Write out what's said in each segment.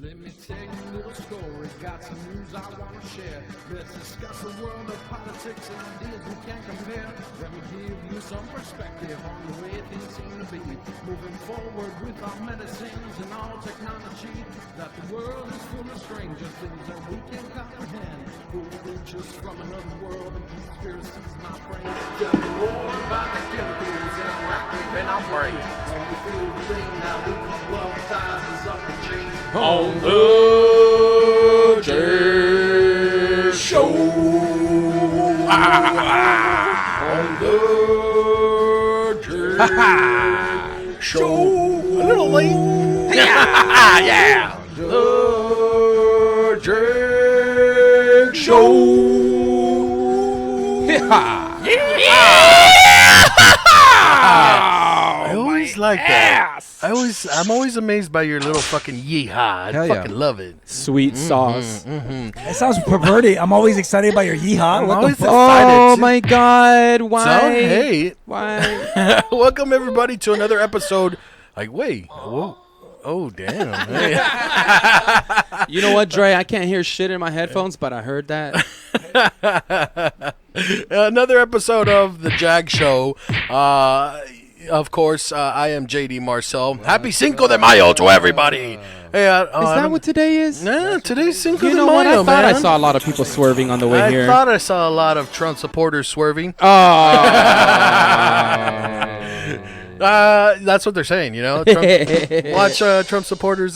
Let me tell you a little story, got some news I want to share. Let's discuss the world of politics and ideas we can't compare. Let me give you some perspective on the way things seem to be. Moving forward with our medicines and all technology. That the world is full of stranger things that we can't comprehend. Who will reach us from another world and conspiracies, my friend. Tell me more about the chemicals in our active and our brain. When we feel the thing that we can love, ties us up and change. On the J Show. On the J Show. A little late. Yeah. The J Show. I always like that. I'm always amazed by your little fucking yeehaw. I fucking love it. Sweet sauce. That sounds perverted. I'm always excited by your yeehaw. What the fuck? Oh my God! Why? So, hey, Why? welcome everybody to another episode. Like, wait, whoa. Oh, damn. Hey. You know what, Dre? I can't hear shit in my headphones, but I heard that. Another episode of the Jag Show. Of course, I am JD Marcel. Happy Cinco de Mayo to everybody. Hey, Is that what today is? Nah, today's Cinco de You know Mayo, what? I thought man. I saw a lot of people swerving on the way here. I thought I saw a lot of Trump supporters swerving. That's what they're saying, you know. Watch Trump supporters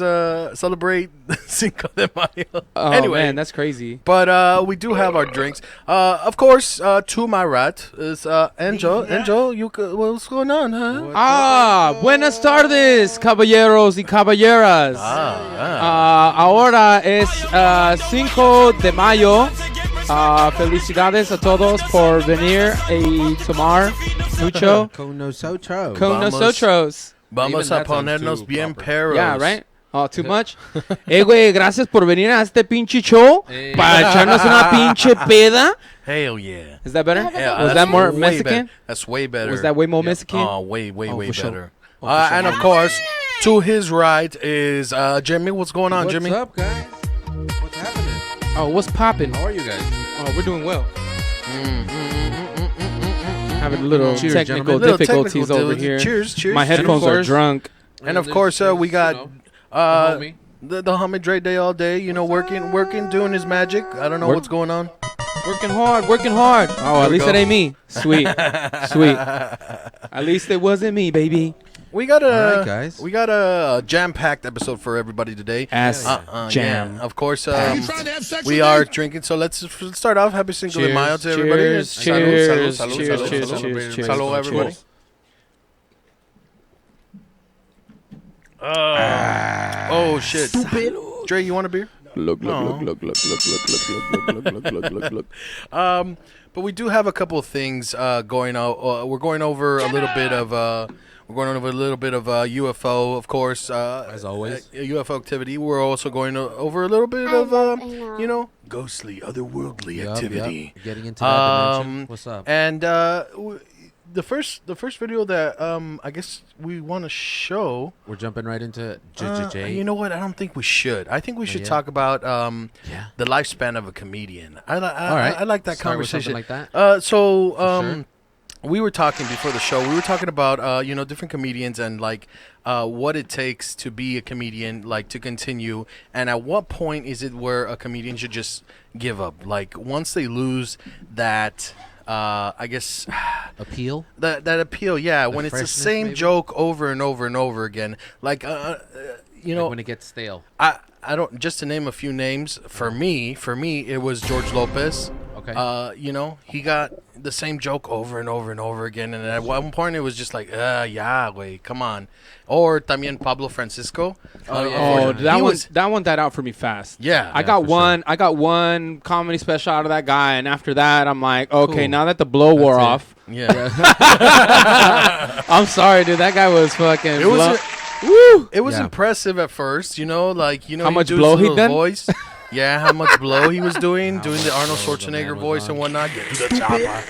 celebrate Cinco de Mayo. Oh, anyway, man, that's crazy. but we do have our drinks. Of course, to my right is Angel. Angel, what's going on, huh? Buenas tardes, caballeros y caballeras. Ahora es 5 de mayo. Felicidades a todos por venir y tomar mucho. Con nosotros. Con nosotros. Vamos a ponernos bien perros. Yeah, right? Oh, too much? Güey, gracias por venir a este pinche show para echarnos una pinche peda. Hell yeah. Is that better? Yeah, Was that more way Mexican? better. That's way better. Was that way more Mexican? Oh, way for better. sure. And of course, to his right is Jimmy. What's going on, Jimmy? What's up, guys? What's happening? Oh, what's popping? How are you guys? Oh, we're doing well. Having a little Cheers, technical gentlemen. difficulties over here. Cheers. My headphones are drunk. And of course, we got homie. the homie Dre Day all day. You know, working, doing his magic. I don't know what's going on. Working hard. Oh, at least it ain't me. Sweet. At least it wasn't me, baby. We got Alright, guys. we got a jam-packed episode for everybody today. Jam. Yeah. Of course, we are drinking. So let's start off. Happy Cinco de Mayo to everybody. Cheers. Salud, everybody. Oh shit! Dre, you want a beer? Look. But we do have a couple of things going on. We're going over a little bit of UFO, of course. As always. UFO activity. We're also going over a little bit of ghostly, otherworldly activity. Yep. Getting into that dimension. What's up? And the first video that I guess we want to show. We're jumping right into You know what? I don't think we should. I think we should talk about the lifespan of a comedian. I like that Start with conversation. something like that. Sure. We were talking before the show. We were talking about different comedians and like what it takes to be a comedian, like to continue, and at what point is it where a comedian should just give up? Like once they lose that. I guess appeal. That appeal, yeah. When it's the same maybe? joke over and over and over again, like Like when it gets stale. I don't. Just to name a few names, for me, it was George Lopez. Okay. He got the same joke over and over and over again, and at one point it was just like, yeah, wait, come on. Or también Pablo Francisco. That one died out for me fast. Yeah. I got one comedy special out of that guy, and after that, I'm like, okay, Cool. now that the blow wore off, Yeah. I'm sorry, dude. That guy was fucking. It was impressive at first, how he much do blow his he little done? voice. Yeah, how much blow he was doing the Arnold Schwarzenegger voice and whatnot. Get to the chopper.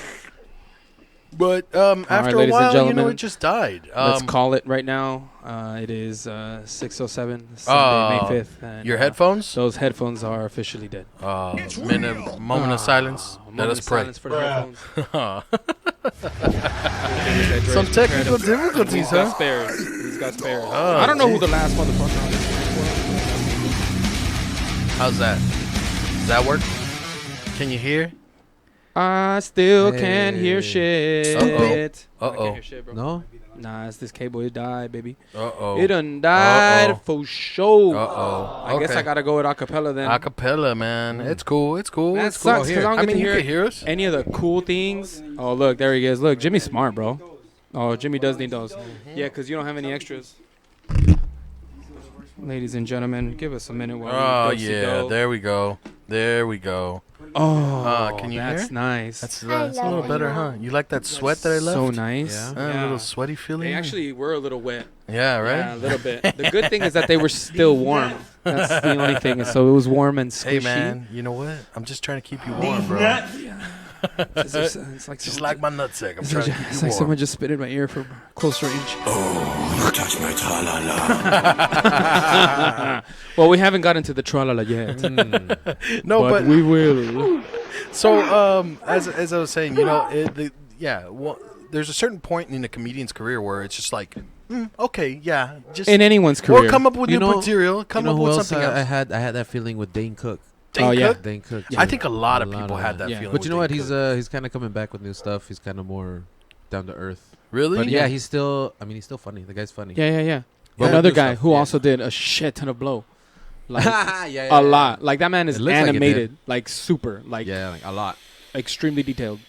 But after a ladies and while, gentlemen, it just died. Let's call it right now. It is 6:07, Sunday, May 5th. And, your headphones? Those headphones are officially dead. Moment of silence. Let us pray. Silence for the headphones. Some technical difficulties, He's got huh? spares. He's got spares. Oh, I don't know who geez. the last motherfucker was. How's that? Does that work? Can you hear? I still can't hear shit. Uh-oh. I Uh-oh. can't hear shit, bro. No? Nah, it's this cable. It died, baby. Uh-oh. It done died Uh-oh. for sure. Uh-oh. I guess I gotta go with acapella then. Acapella, man. It's cool. It's cool. That it's cool. sucks because I don't get to you hear can hear us. any of the cool things. Oh, look, there he is. Look, Jimmy's smart, bro. Oh, Jimmy does need those. Yeah, because you don't have any extras. Ladies and gentlemen, give us a minute while Oh, we yeah. There we go. There we go. Oh, can you that's hear? nice. That's a little better, huh? You like that sweat that I left? So nice. Yeah. A little sweaty feeling? They actually were a little wet. Yeah, right? Yeah, a little bit. The good thing is that they were still warm. That's the only thing. So it was warm and squishy. Hey, man. You know what? I'm just trying to keep you warm, bro. It's like Just someone like my nutsack. I'm It's trying like, to keep it's you like warm. someone just spit in my ear from close range. Touch my tra-la-la. Well, we haven't gotten to the tra-la-la yet. No, but we will. so as I was saying, there's a certain point in a comedian's career where it's just like, okay, yeah, just In anyone's career. or come up with You new know- material, come you know up who with else something else. I had that feeling with Dane Cook. Dane Oh, yeah. Cook? Dane Cook. I think a lot of A lot people of had that yeah. feeling. But you know with what? Dane He's kind of coming back with new stuff. He's kind of more down to earth. really? But yeah, he's still funny. The guy's funny. Yeah. But Another new guy stuff, who yeah. also did a shit ton of blow. Like, yeah, a lot. Like, that man is It looks like it did. animated. Like, super. Like, Yeah, like a lot. extremely detailed.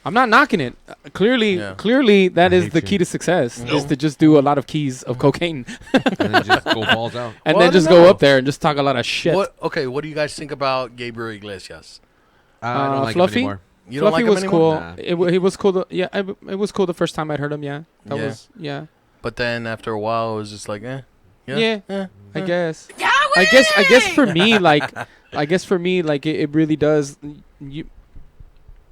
I'm not knocking it. Clearly, that I is hate the you. key to success, is to just do a lot of keys of cocaine. And then just go balls out. And Well, I then just don't go know. up there and just talk a lot of shit. What do you guys think about Gabriel Iglesias? I don't like Fluffy? him anymore. You don't Fluffy like him was anymore? cool. Nah. He was cool. It was cool the first time I'd heard him. Yeah, that Yeah. was But then after a while, it was just like, Yeah, eh. I guess. I guess for me, it really does.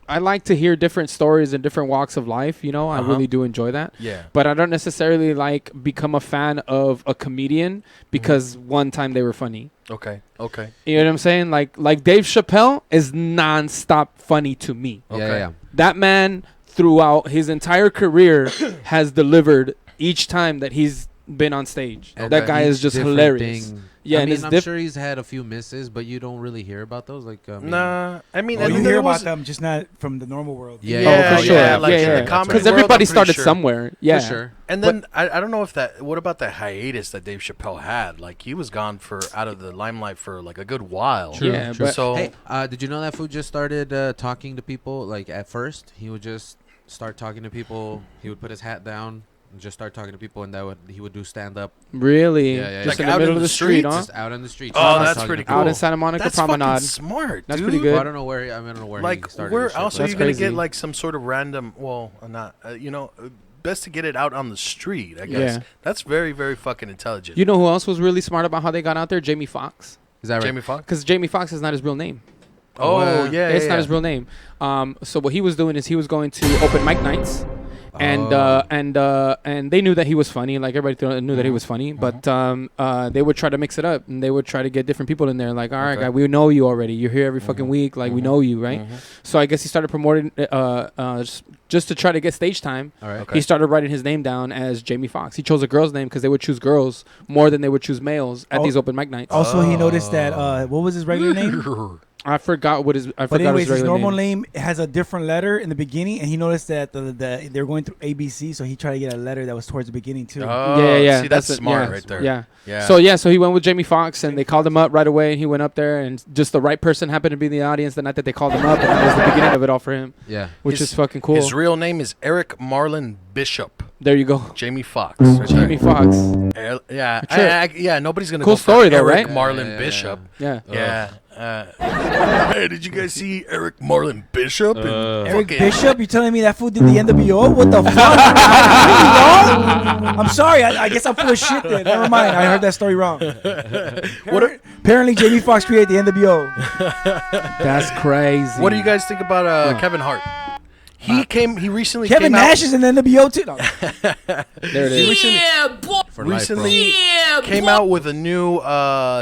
I like to hear different stories and different walks of life. You know, I really do enjoy that. Yeah. But I don't necessarily become a fan of a comedian because one time they were funny. Okay. You know what I'm saying? Like Dave Chappelle is nonstop funny to me. Okay. Yeah. That man throughout his entire career has delivered each time that he's been on stage. Okay. That guy is just Different hilarious. thing. Yeah, I and mean, it's I'm sure he's had a few misses, but you don't really hear about those. Like, Nah, I mean, Well, and you there hear was- about them, just not from the normal world. Yeah, Oh, for sure. yeah, like in the yeah. comedy Because world, everybody I'm pretty started sure. somewhere. Yeah. For sure. And then I don't know if that. What about the hiatus that Dave Chappelle had? Like he was gone out of the limelight for like a good while. True, Yeah, true. but- so Hey, did you know that fool just started talking to people? Like at first, he would just start talking to people. He would put his hat down and just start talking to people, and he would do stand up Really? Yeah. Just Like in the out middle in of the the street, streets? huh? just out in the streets. Oh, Just that's talking pretty to cool. Out people. in Santa Monica that's Promenade. fucking smart. That's dude. pretty good. Well, I don't know where. I don't know where Like he started. where this shit, else but- are That's you gonna crazy. get like some sort of random? Well, not best to get it out on the street. I guess Yeah. that's very very fucking intelligent. You know who else was really smart about how they got out there? Jamie Foxx. Is that right? Jamie Foxx. Because Jamie Foxx is not his real name. Oh yeah, It's yeah, not his yeah. real name. So what he was doing is he was going to open mic nights, and they knew that he was funny. Like everybody knew that he was funny, but they would try to mix it up, and they would try to get different people in there. Like, all right, Okay. guy, we know you already. You're here every fucking week. Like, we know you, right? So I guess he started promoting just to try to get stage time. All right. Okay. He started writing his name down as Jamie Foxx. He chose a girl's name because they would choose girls more than they would choose males at Oh. these open mic nights. Also, he noticed that what was his regular name? I forgot what his. I But forgot anyways, his regular normal name. name has a different letter in the beginning, and he noticed that they were going through ABC, so he tried to get a letter that was towards the beginning too. Oh, Yeah. See, that's it. smart Yeah. right there. Yeah. Yeah. So he went with Jamie Foxx, and they called him up right away, and he went up there, and just the right person happened to be in the audience the night that they called him up, and that was the beginning of it all for him, Yeah. which His- is fucking cool. His real name is Eric Marlon Bishop. There you go, Jamie Foxx. Right Jamie there. Foxx. Yeah. Sure. Yeah. Nobody's gonna Cool go for story though, Eric right? Marlon Yeah. Bishop. Yeah. Yeah. Hey, did you guys see Eric Marlon Bishop? Eric Bishop, you telling me that fool did the NWO? What the fuck? I'm sorry. I guess I'm full of shit then. Never mind. I heard that story wrong. Apparently, Jamie Foxx created the NWO. That's crazy. What do you guys think about Kevin Hart? He recently Kevin came Nash out. is in the NWO too. No. There it is. Recently came out with a new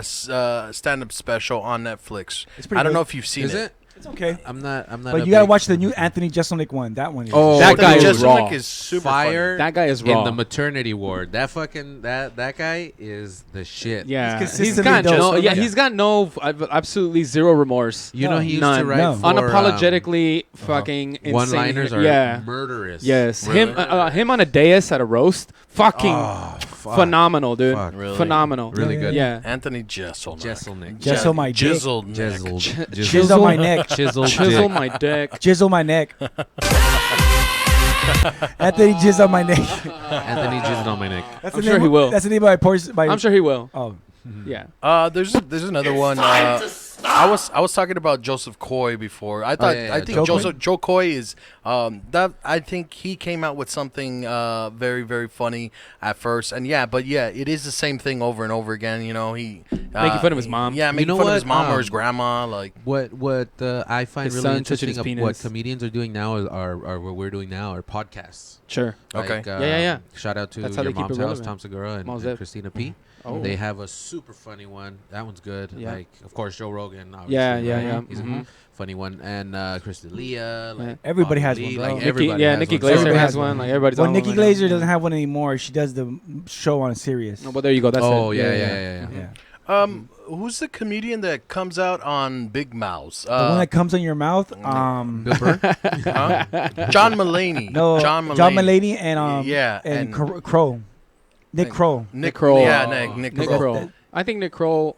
stand-up special on Netflix. It's pretty I don't good. know if you've seen Is it? It's okay. I'm not. But you gotta watch the new Anthony Jeselnik one. That one is. Oh, That guy Anthony is Jeselnik raw. is super fire. That guy is in raw. the maternity ward. That fucking that guy is the shit. Yeah, He's he's consistently got no. dope. Yeah, Yeah. he's got no. Absolutely zero remorse. You know he used None. to write No. for Unapologetically fucking insane. one-liners are Yeah. murderous. Yes, Really? him on a dais at a roast, fucking Oh, fuck. phenomenal, dude. Fuck. Really? Phenomenal. Really good. Yeah. Anthony Jeselnik. Jeselnik. Jizzle my dick. Jizzled. Jizzle. Jizzle my neck. Chiseled Chisel dick. my dick. Jizzle my neck. Anthony jizzle my neck. Anthony jizzled on my neck. That's I'm the sure name he will. That's the name of my Porsche. I'm sure he will. Oh, Yeah. There's another one. I was talking about Joseph Coy before. I thought yeah, I think Joe Joe Coy is that I think he came out with something very very funny at first, and but it is the same thing over and over again. You know, he Making fun of his mom. Yeah, making know fun of his what? mom or his grandma. Like What I find His really son touching interesting his of penis. what comedians are doing now are what we're doing now are podcasts. Sure. Okay. Like, Yeah. Shout out to That's how your they keep mom's it house, relevant. Tom Segura and, Mom's and Deb. Christina P. Oh. They have a super funny one. That one's good. Yeah. Like, of course, Joe Rogan. Obviously, Yeah, right? He's Mhm. a funny one, and Chris D'Elia. Like Everybody has Bobby one, Lee, bro. Like Nikki- everybody yeah, has Nikki one. Glaser Everybody has has one. one. Like everybody's well, on Nikki one right now. Glaser doesn't have one anymore. She does the show on Sirius. No, well, there you go. That's Oh it. yeah. Yeah. who's the comedian that comes out on Big Mouths? The one that comes in your mouth. Bill Burr. John Mulaney. No, John Mulaney and Yeah, and and- Crow, Nick Kroll. Nick Kroll. Yeah, Oh. Nick Nick Kroll. Kroll. I think Nick Kroll.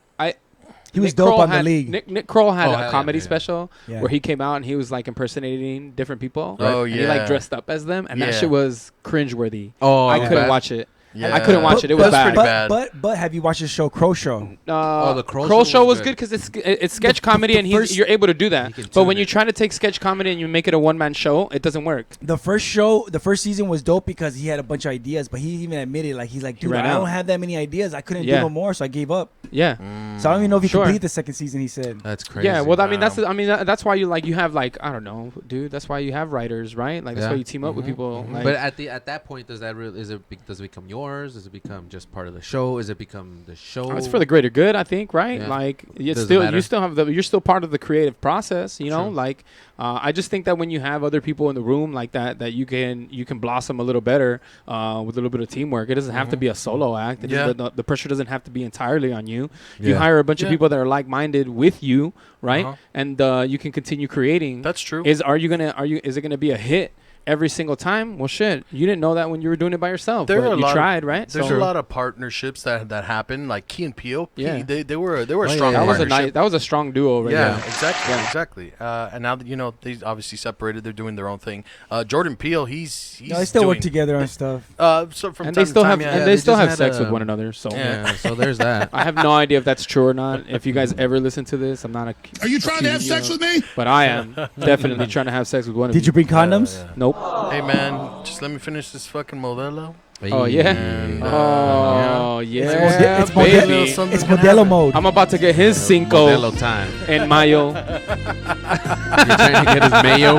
He was Nick dope Kroll on the had- league. Nick Kroll had Oh, a hell yeah, comedy yeah. special Yeah. where he came out and he was like impersonating different people. Oh, And he yeah. like dressed up as them, and that Yeah. shit was cringeworthy. Oh, I it was couldn't bad. watch it. Yeah. I couldn't watch it. It was That's bad. pretty bad. But have you watched the show Crow Show? the Kroll Kroll show show was was good. good because it's sketch comedy and first- you're able to do that. He can But tune when it. you try to take sketch comedy and you make it a one man show, it doesn't work. The first season was dope because he had a bunch of ideas, but he even admitted he's like, dude, ran I out. don't have that many ideas. I couldn't do Yeah. no more, so I gave up. Yeah. So I don't even know if he Sure. completed the second season. He said. That's crazy. Yeah, well, I mean, Wow. that's why you have I don't know, dude. That's why you have writers, right? Like that's Yeah. why you team up with people. Like, But at that point, does it become yours? Does it become just part of the show? Is it become the show? it's for the greater good, I think, right? Yeah. Like it's Doesn't still matter. you're still part of the creative process, you know. True. Like I just think that when you have other people in the room like that you can blossom a little better with a little bit of teamwork. It doesn't have to be a solo act. The pressure doesn't have to be entirely on you. You Yeah. hire a bunch of Yeah. people that are like-minded with you, right? Uh-huh. And you can continue creating. That's true. Is it gonna be a hit every single time? Well, shit, you didn't know that when you were doing it by yourself. There but are a you lot of- tried, right? There's So- a lot of partnerships that happen, like Key and Peele. Yeah. They were a yeah, strong yeah. partnership. That was a strong duo, right Yeah, there. exactly, Yeah. exactly. And now that they obviously separated, they're doing their own thing. Jordan Peele, he's No, they still work doing- together on stuff. So from And time they still to have time, and yeah. they they still just have had sex a- with one another. So Yeah. So there's that. I have no idea if that's true or not. If you guys ever listen to this, I'm not. Are you trying to have sex with me? But I am definitely trying to have sex with one of Did you bring condoms? Yeah. Nope. Hey man, just let me finish this fucking Modelo. Oh yeah. And, Oh yeah, It's Modelo, baby. something It's can Modelo happen. mode. I'm about to get his cinco Modelo time. en mayo. You're trying to get his mayo.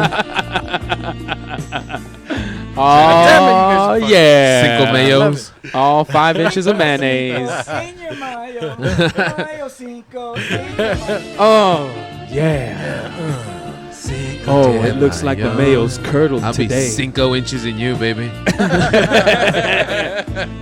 Oh you guys are yeah. Cinco mayos. All 5 inches of mayonnaise. Señor Mayo, Mayo Cinco, Señor Oh yeah. Oh, it looks like the mayo's curdled I'll today. be 5 inches in you, baby. You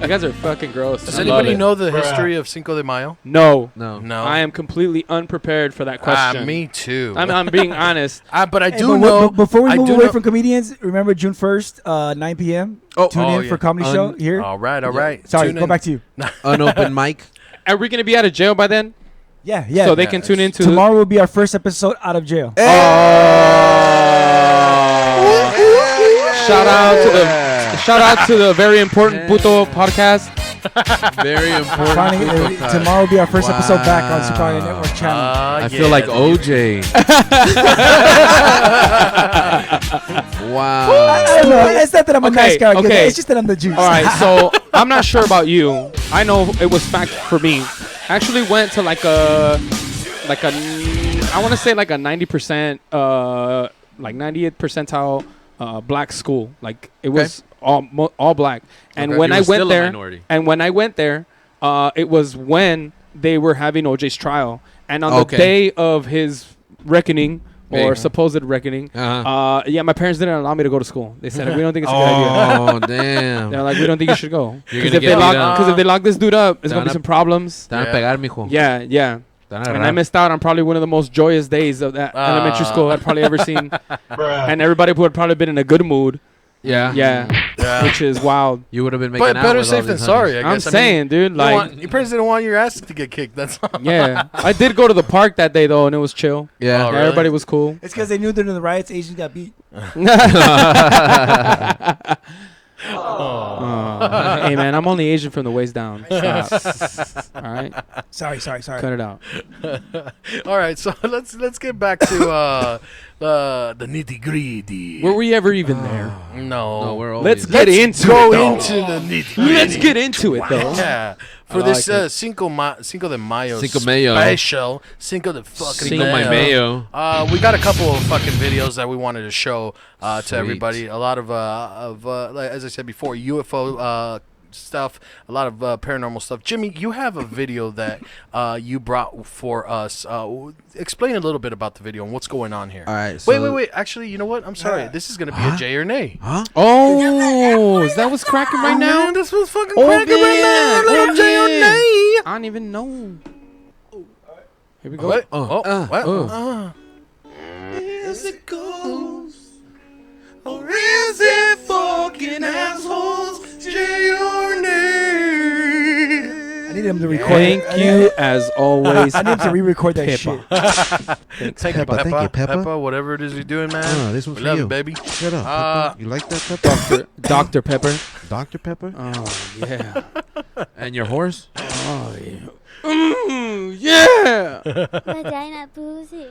guys are fucking gross. Does I love anybody it. know the history of Cinco de Mayo? No. No. No. I am completely unprepared for that question. Me too. I'm being honest. But I Hey, do but know. before we I move do away know- from comedians, remember June 1st, 9 p.m. Tune in yeah. for comedy show here. All right, all right. Sorry, Tune go in. back to you. Unopened mic. Are we going to be out of jail by then? Yeah. So they can tune into Tomorrow will be our first episode out of jail. Shout out to the very important Puto podcast. Very important. Finally, tomorrow will be our first episode back on Super Audio Network channel. I feel like OJ. Wow. I don't know. It's not that I'm a nice guy. okay. It's just that I'm the juice. All right, so I'm not sure about you. I know it was fact for me. I actually went to I want to say like a 90%, like 90th percentile black school. Like it was all black. And Okay. when You I were still went a there, minority. it was when they were having OJ's trial, and on Okay. the day of his reckoning. Or Hey. supposed reckoning. Uh-huh. Yeah, my parents didn't allow me to go to school. They said we don't think it's a good idea. Oh damn. They're like, we don't think you should go. You're Because gonna if, get beat up. if they lock this dude up, there's gonna be Te van a- some problems. Te van a pegar, mijo. Yeah. Te van a And I agarrar. missed out on probably one of the most joyous days of that elementary school I'd probably ever seen. And everybody would probably been in a good mood. Yeah. Yeah. Which is wild. You would have been making But out better with all safe than these sorry, honeys. I I'm guess. saying, dude, like, your parents didn't want your ass to get kicked. That's all. yeah. I did go to the park that day though, and it was chill. Yeah. Oh, really? Everybody was cool. It's because they knew during the riots, Asians got beat. Hey man, I'm only Asian from the waist down. Stop. All right, Sorry. cut it out. All right, so let's get back to the nitty gritty. Were we ever even there? No, No, we're Let's always. get into go it. though. into the nitty. Let's get into it though. Yeah, for I this like it. Cinco de Mayo Cinco Mayo. special, Cinco de fucking Cinco Cinco my Mayo. mayo. We got a couple of fucking videos that we wanted to show to Sweet. everybody. A lot of like, as I said before, UFO stuff, a lot of paranormal stuff. Jimmy, you have a video that you brought for us. Explain a little bit about the video and what's going on here. All right. So Wait. Actually, you know what? I'm sorry. Yeah. This is going to be a J or nay. Huh? Oh, is that what's cracking right now? Man, this was fucking Oh, cracking right yeah. now. A little Oh, J or yeah. nay. I don't even know. Here we go. What? Oh. Is it ghost or is it fucking assholes? J or nay? I need him to record. Thank you as always. I need him to re-record that shit. Thanks, Thank you, Peppa. Thank you, Peppa. Peppa, whatever it is you're doing, man. Oh, this one's We for love you. it, baby. Shut up. Uh, Peppa. You like that, Peppa? Dr. Pepper. Dr. Pepper? Oh yeah. And your horse? Oh yeah. Yeah. Vagina pussy.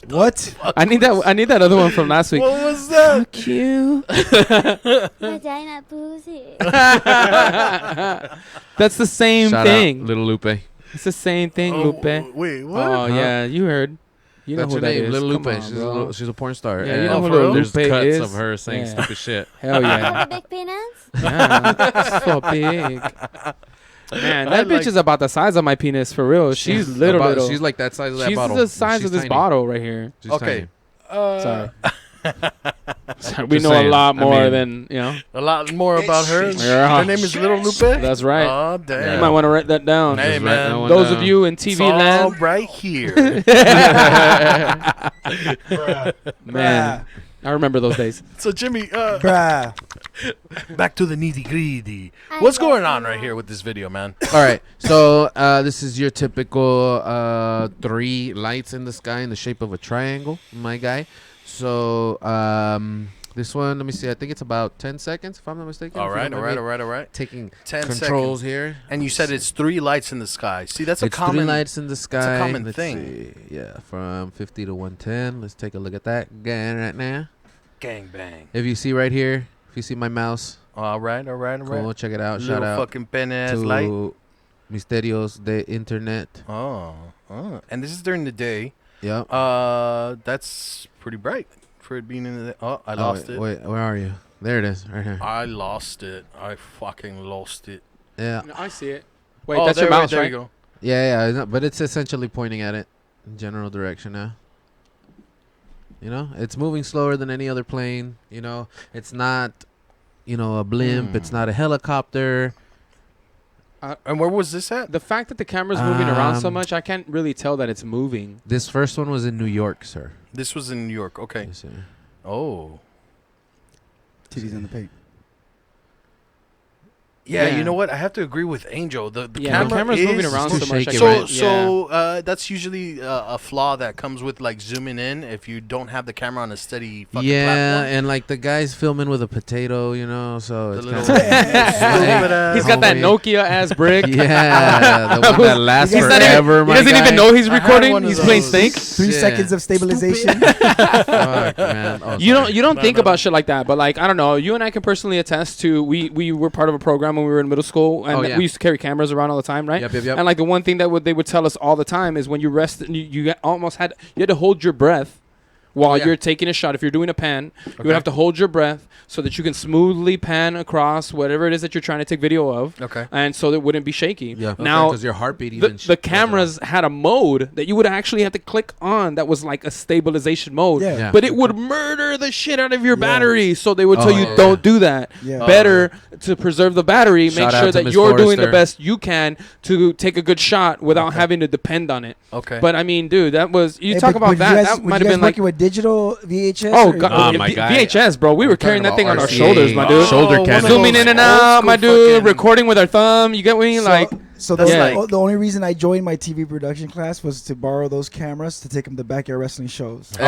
What? I need that other one from last week. What was that? Fuck you. Vagina pussy. That's the same Shout thing. out, Little Lupe. It's the same thing, Lupe. Wait, what? Oh yeah, you heard. You know That's who her that name, is. Little Come Lupe. on, She's, bro. she's a porn star. Yeah, you know Oh, who for Little real? There's Lupe cuts is. of her saying Yeah. stupid shit. Hell yeah. Got a big penis? Yeah, it's so big. Man, that bitch is about the size of my penis for real. She's little, little. She's like that size of that She's bottle. the size She's of this tiny. bottle right here. She's Okay. Sorry. Sorry, we Just know a saying. lot I more mean- than you know. A lot more about her. Yeah. Her name is Little Lupe. That's right. Oh You damn. might want to write that down. Hey, Just write man. that one Those down. of you in It's TV all land, right here. man, I remember those days. So Jimmy, Bruh. back to the nitty gritty. I What's love going on you. right here with this video, man? All right. So this is your typical 3 lights in the sky in the shape of a triangle, my guy. So this one, let me see. I think it's about 10 seconds, if I'm not mistaken. All If you right, don't all mind right, me all right, all right. Taking 10 controls seconds. here. And you said it's 3 lights in the sky. See, that's a It's common 3 lights in the sky. common Let's thing. see. Yeah, from 50 to 110. Let's take a look at that again right now. gang bang. If you see right here, if you see my mouse, All right, all right, all right. cool. Check it out. Little Shout out fucking pen ass to light. Misterios de Internet. Oh, and this is during the day. Yep. That's pretty bright for it being in the. Oh, I lost it. Wait, where are you? There it is, right here. I lost it. I fucking lost it. Yeah. I see it. Wait, Oh, that's your there- mouse, there right? you go. Yeah, but it's essentially pointing at it in general direction now. You know, it's moving slower than any other plane. You know, it's not, a blimp. It's not a helicopter. And where was this at? The fact that the camera's moving around so Um, much, I can't really tell that it's moving. This first one was in New York, sir. This was in New York. Okay. Yes, sir. Oh. Titties on the page. Yeah, Yeah. you know what? I have to agree with Angel. The Yeah, the camera's is moving around so too much. shaky, So, right? so that's usually a flaw that comes with like zooming in if you don't have the camera on a steady fucking Yeah, platform. and like the guy's filming with a potato, so The it's little kind stupid ass- He's got that homie. Nokia ass brick. Yeah, the one that lasts He's not even- forever. He my doesn't guy. even know he's I had recording. one of He's playing those. Snake. 3 Yeah. seconds of stabilization. Fuck, man. Oh, You sorry. don't think about shit like that, but like I don't know. You and I can personally attest to we were part of a program when we were in middle school, and Oh, yeah. we used to carry cameras around all the time, right? Yep. And like the one thing that they would tell us all the time is when you rest, you almost had to hold your breath while yeah. you're taking a shot. If you're doing a pan, you would have to hold your breath so that you can smoothly pan across whatever it is that you're trying to take video of. Okay. And so that it wouldn't be shaky. Yeah. Now, because your heartbeat the, even. the cameras had a mode that you would actually have to click on that was like a stabilization mode. Yeah. Yeah. But it would murder the shit out of your Yeah. battery. So they would tell you, yeah. don't do that. Yeah. Better to preserve the battery, make Shout out sure to that Miss you're doing the Forrester. best you can to take a good shot without having to depend on it. Okay. But I mean, dude, that was, you Hey, talk but about you that. guys- That were might you have guys been like, working with digital VHS. oh, or- God, my guy. VHS, bro. We were carrying that talking thing on about our RCA. shoulders, my dude. Shoulder one of camera. those Zooming in and old out, school my dude. fucking- Recording with our thumb. You get me? So That's the only reason I joined my TV production class was to borrow those cameras to take them to backyard wrestling shows. Hey,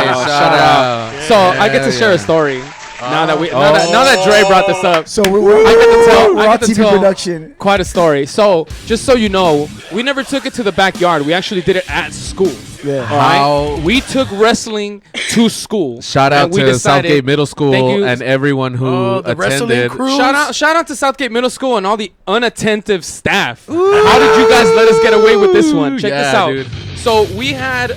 shout out. So I get to share a story. Now that Dre brought this up. So we're I get to tell- we're I on get to TV tell- production. Quite a story. So, just so you know, we never took it to the backyard. We actually did it at school. Yeah. All right? How- We took wrestling to school. Shout out And we to decided- Southgate Middle Thank School you. and everyone who Oh, the wrestling attended. crew. Shout out to Southgate Middle School and all the unattentive staff. How did you guys let us get away with this one? Check this Yeah, out. dude. So we had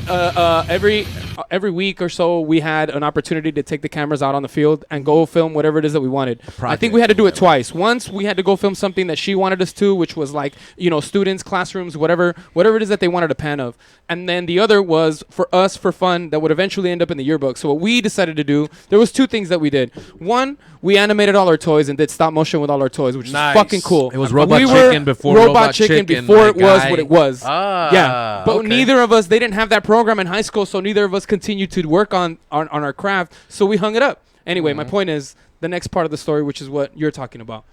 every week or so we had an opportunity to take the cameras out on the field and go film whatever it is that we wanted. I think we had to do it twice. Once we had to go film something that she wanted us to, which was like, students, classrooms, whatever it is that they wanted a pan of. And then the other was for us for fun that would eventually end up in the yearbook. So what we decided to do, there was two things that we did. One, we animated all our toys and did stop motion with all our toys, which Nice. is fucking cool. It was Robot We were Chicken before Robot Chicken, before my it was guy. what it was. Ah, Yeah, but okay. neither of us, they didn't have that program in high school, so neither of us continued to work on our craft, so we hung it up. Anyway, my point is the next part of the story, which is what you're talking about.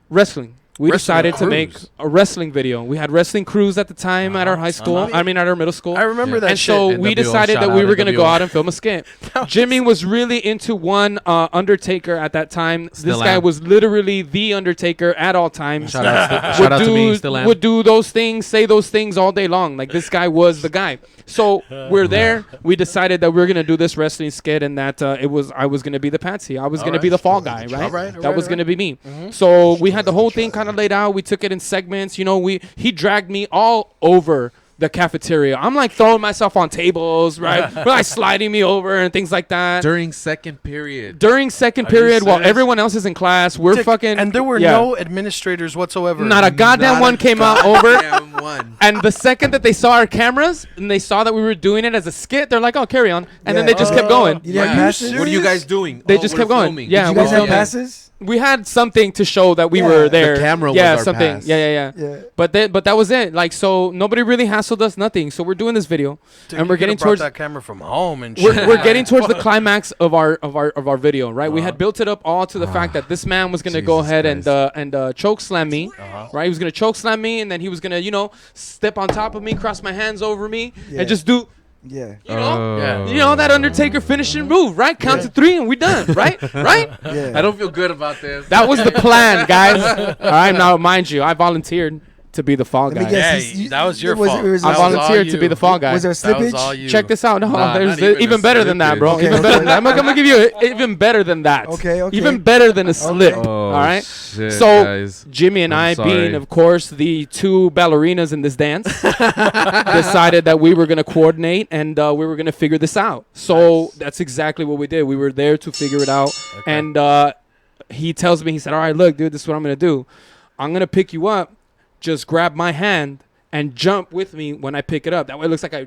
Wrestling. We Wrestling decided to make crews. a wrestling video. We had wrestling crews at the time at our high school. I mean, at our middle school. I remember that And shit. so we NWO, decided shout that out we were going to go NWO. out and film a skit. Jimmy was really into one Undertaker at that time. Still this guy am. was literally the Undertaker at all times. Shout out to me, still am. Would do those things, say those things all day long. Like this guy was the guy. So we're there. We decided that we were gonna do this wrestling skit, and that I was gonna be the patsy. I was gonna be the fall guy, right? All right, That was gonna be me. So we had the whole thing kind of laid out. We took it in segments. He dragged me all over the cafeteria. I'm like throwing myself on tables, right? We're like sliding me over and things like that. During second period. During second Are you period, while serious? everyone else is in class, we're Dick, fucking. and there were yeah. no administrators whatsoever. Not a goddamn Not one a came out over. goddamn one. And the second that they saw our cameras and they saw that we were doing it as a skit, they're like, "Oh, carry on," and then Yeah. they just kept going. You didn't have passes? What are you guys doing? They Oh, just we're kept going. filming. Yeah, Did you we're guys have filming. passes? We had something to show that we Yeah. were The there. camera was yeah, our something. pass. Yeah. Yeah. But that was it. Like, so nobody really hassled us, nothing. So we're doing this video, Dude, and you we're could've getting brought towards that camera from home and we're, shit. we're getting towards the climax of our video, right? We had built it up all to the fact that this man was gonna go Jesus ahead Christ. and choke slam me, right? He was gonna choke slam me, and then he was gonna step on top of me, cross my hands over me, Yeah. and just do. Yeah. Yeah. That Undertaker finishing move, right? Count to 3 and we done, right? Right? Yeah. I don't feel good about this. That was the plan, guys. All right, now mind you, I volunteered to be the fall Let me guy. guess. Yeah, that was your was- fault. it was- I That was all volunteered to you. be the fall guy. Was there That was slippage? all you. Check this out. No, Nah, there's not even a better than that, bro. slippage. Even better than that. I'm gonna give you even better than that. Okay, okay. Even better than a slip. Oh, all right. shit, So guys. Jimmy and I'm I, sorry. being of course the two ballerinas in this dance, decided that we were gonna coordinate and we were gonna figure this out. So that's exactly what we did. We were there to figure it out. And he tells me, he said, "All right, look, dude, this is what I'm gonna do. I'm gonna pick you up. Just grab my hand and jump with me when I pick it up. That way it looks like I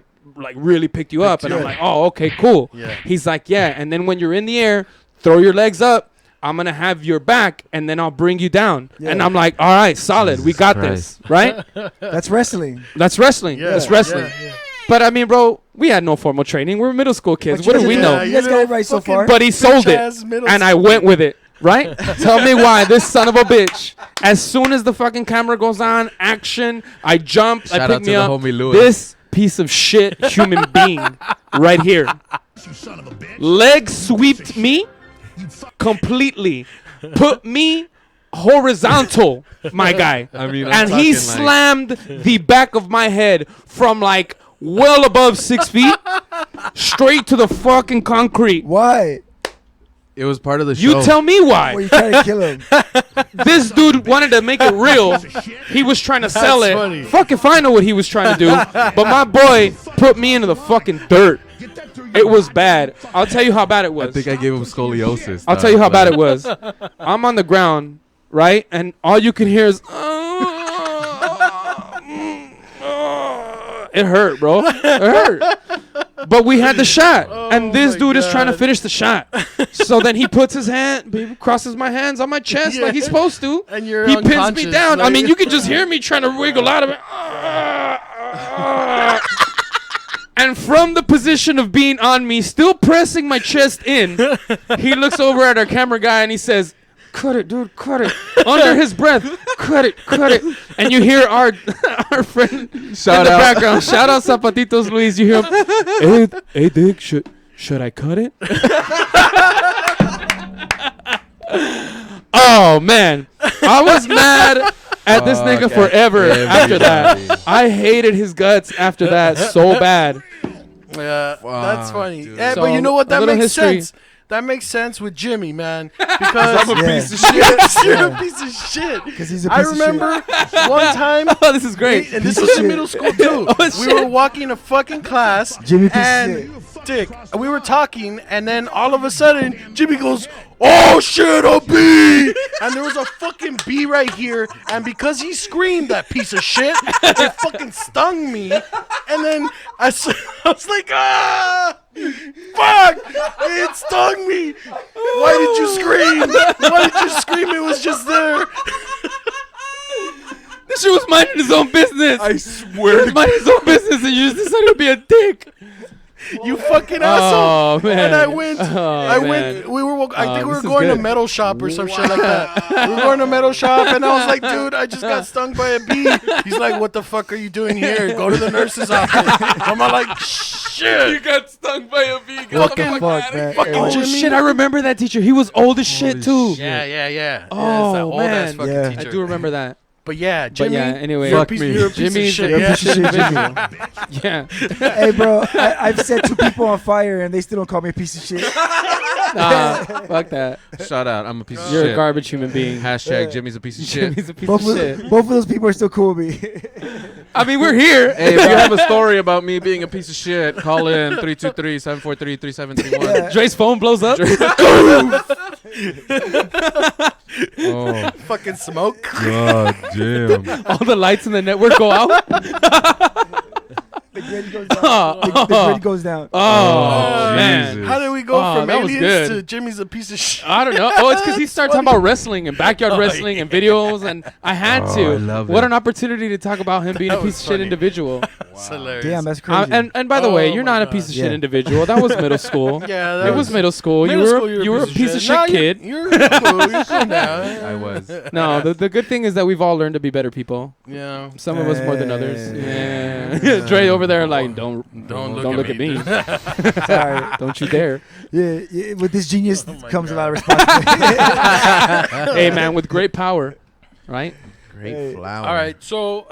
really picked you up." And I'm like, "Oh, okay, cool." Yeah. He's like, "Yeah." And then when you're in the air, throw your legs up. I'm going to have your back, and then I'll bring you down. Yeah. And I'm like, all right, solid. We got this, right? That's wrestling. That's wrestling. Yeah, That's wrestling. yeah. But, I mean, bro, we had no formal training. We're middle school kids. But What you do we guys- know? You guys got it right so far. But he sold it, Bitch-ass middle and I school. went with it, right? Tell me why this son of a bitch. As soon as the fucking camera goes on, action, I jump, Shout I out pick to me the up. homie Louis. This piece of shit human being right here. Leg sweeped me completely. Put me horizontal, my guy. I mean, I'm and he talking like- slammed the back of my head from like well above 6 feet straight to the fucking concrete. Why? It was part of the show. You tell me why. Were you trying to kill him? This dude wanted to make it real. He was trying to sell it. funny. Fuck if I know what he was trying to do. But my boy put me into the fucking dirt. It was bad. I'll tell you how bad it was. I think I gave him scoliosis. I'll tell you how bad it was. I'm on the ground, right? And all you can hear is... it hurt, bro. It hurt. But we had the shot. And this dude is trying to finish the shot. So then he puts his hand, crosses my hands on my chest like he's supposed to. And you're he pins me unconscious, down. I like- mean, you can just hear me trying to wiggle out of it. And from the position of being on me, still pressing my chest in, he looks over at our camera guy and he says, "Cut it, dude, cut it." Under his breath, "Cut it, cut it." And you hear our friend Shout in the out. background, shout out Zapatitos Luis. You hear him, hey, Dick, should I cut it? Oh, man. I was mad at this nigga forever after that. I hated his guts after that so bad. Yeah, that's funny. dude. Yeah, So, but you know what? a That little makes history. sense. That makes sense with Jimmy, man. Because I'm a piece of Yeah. you're a piece of shit. 'Cause he's a I piece of shit. remember one time, Oh, this is great. and this Piece was of in shit. middle school too. We were walking a fucking class, Jimmy piece of and Dick, we were talking, and then all of a sudden, Jimmy goes, "Oh shit, a bee!" And there was a fucking bee right here, and because he screamed, that piece of shit, it fucking stung me. And then I was like, "Ah, fuck! It stung me. Why did you scream? Why did you scream? It was just there." This shit was minding his own business. I He swear was to minding his own business, and you just decided to be a dick. You fucking asshole! Oh, man. And I went. Oh, We were. I think we were this is going to good. metal shop or some shit like that. We were going to metal shop, and I was like, "Dude, I just got stung by a bee." He's like, "What the fuck are you doing here? Go to the nurse's office." I'm all like, "Shit!" got stung by a bee. What the Fucking- fuck, man? fucking Hey, Oh Jimmy. shit! I remember that teacher. He was old as shit too. Yeah. Oh, It's that old ass man. fucking Yeah. teacher. I do remember that. But yeah, But Jimmy. yeah, anyway, you're a Fuck piece, me. you're a piece Jimmy's of shit. a Yeah. piece of shit individual. Yeah. Hey, bro, I've set 2 people on fire and they still don't call me a piece of shit. Nah, fuck that. Shout out. I'm a piece of You're shit. a garbage human being. Hashtag Jimmy's a piece of shit. Jimmy's a piece Both of of, shit. both of those people are still cool with me. I mean, we're here. Hey, if you have a story about me being a piece of shit, call in 323-743-3731. Yeah. Dre's phone blows up. Oh, Fucking smoke. god damn. All the lights in the network go out. The grid goes down. The grid goes down. Oh, man. Jesus. How did we go Oh, from that was aliens good. to Jimmy's a piece of shit? I don't know. Oh, it's because he started talking about wrestling and backyard wrestling and videos, and I had Oh, to. I love What it. an opportunity to talk about him being a That piece was of shit funny. individual. It's hilarious. Damn, that's crazy. And by the way, Oh you're my not a God. piece of shit Yeah. individual. That was middle school. Yeah, that It was middle school. middle You were school, you were a piece of shit No, kid. You're cool. You're cool now. I was. No, the good thing is that we've all learned to be better people. Yeah. Some of us more than others. Yeah. Yeah. Dre over there like don't Don't look at me. Sorry. Don't you dare. Yeah, with this genius Oh my comes a God. lot of responsibility. Hey man, with great power, right? Great Hey. flower. All right, so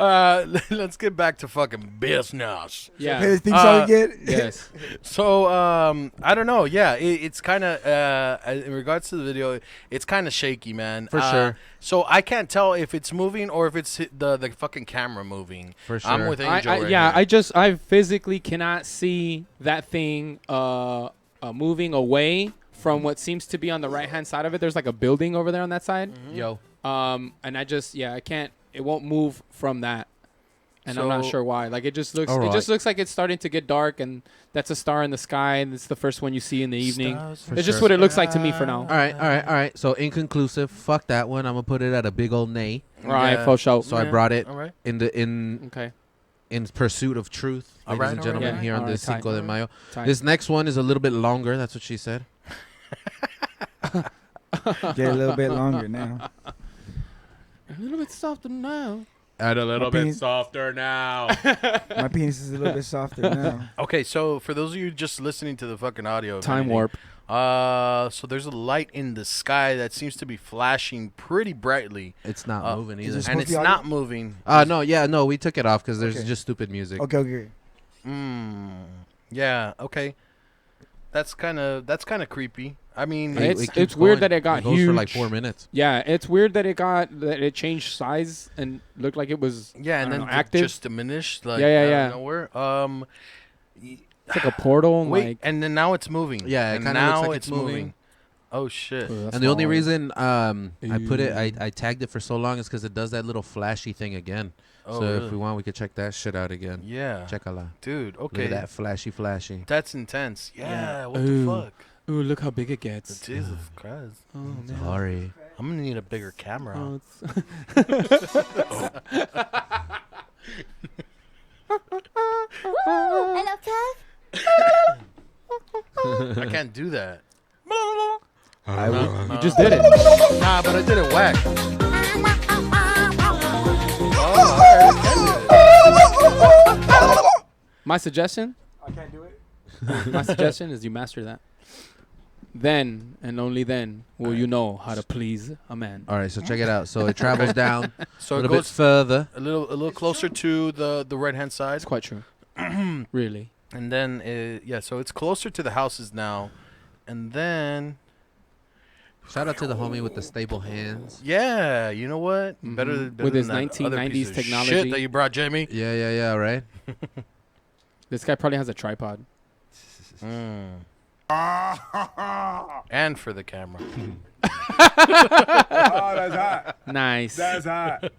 let's get back to fucking business. Hey, Yeah. the theme song again? Yes. So I don't know. Yeah, it's kind of in regards to the video, it's kind of shaky, man. For sure. So I can't tell if it's moving or if it's the fucking camera moving. For sure. I'm with Angel. right yeah, here. I physically cannot see that thing moving away from what seems to be on the right hand side of it. There's like a building over there on that side. Yo. And I can't. It won't move from that. And I'm not So- sure why. Like it just looks Alright. it just looks like it's starting to get dark, and that's a star in the sky, and it's the first one you see in the evening. Stars For It's just sure. what it looks like to me for now. All right. So inconclusive. Fuck that one. I'm gonna put it at a big old nay. Right, Yeah. for sure. So I Yeah. brought it All right. in Okay. pursuit of truth, All ladies right, and all gentlemen, right. here on All right, this tight. Cinco de Mayo. Time. This next one is a little bit longer. That's what she said. Get a little bit longer now. a little bit softer now. And a little bit softer now. My penis is a little bit softer now. Okay, so for those of you just listening to the fucking audio, if Time anything, warp. So there's a light in the sky that seems to be flashing pretty brightly, It's not moving is either. it and supposed it's to be audio? not moving. No, we took it off because there's Okay. just stupid music. Okay. Yeah. Okay. That's kind of creepy. I mean, It's- It keeps weird going. that it got goes for like huge. 4 minutes. Yeah, it's weird that it changed size and looked like it was yeah, and I then don't know, active. just diminished. Like, Yeah, yeah, out of yeah. nowhere. It's like a portal. Wait, like, and then now it's moving. Yeah, it and kinda now looks like it's it's moving. Oh shit! That's And the only hard. reason I put it, I tagged it for so long is because it does that little flashy thing again. Oh, So really? if we want, we could check that shit out again. Yeah, Check a lot. dude. Look Okay, at that flashy. that's intense. Yeah, what Ooh. the fuck? Ooh, look how big it gets. Jesus Christ! Oh, man. Sorry. I'm gonna need a bigger camera. Oh, Hello, Kev. I can't do that. you just did it. Nah, but I did it whack. My suggestion. I can't do it. My suggestion is you master that. Then and only then will you know how to please a man. All right, so check it out. So it travels down So a it little bit goes further. a little closer to the right hand side, It's quite true. Really. and then so it's closer to the houses now, and then Shout out to the homie with the stable hands. yeah, you know what? Better, Mhm. better With than his that other 1990s piece of technology. shit that you brought, Jamie. Yeah, right? This guy probably has a tripod. And for the camera. Oh, that's hot. Nice. That's hot.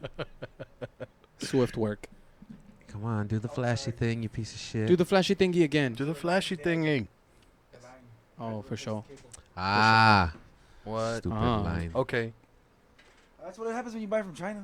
Swift work. Come on, do the flashy thing, you piece of shit. Do the flashy thingy again. Do the flashy thingy. Oh, for sure. What? Stupid Ah. line. Okay. That's what happens when you buy from China.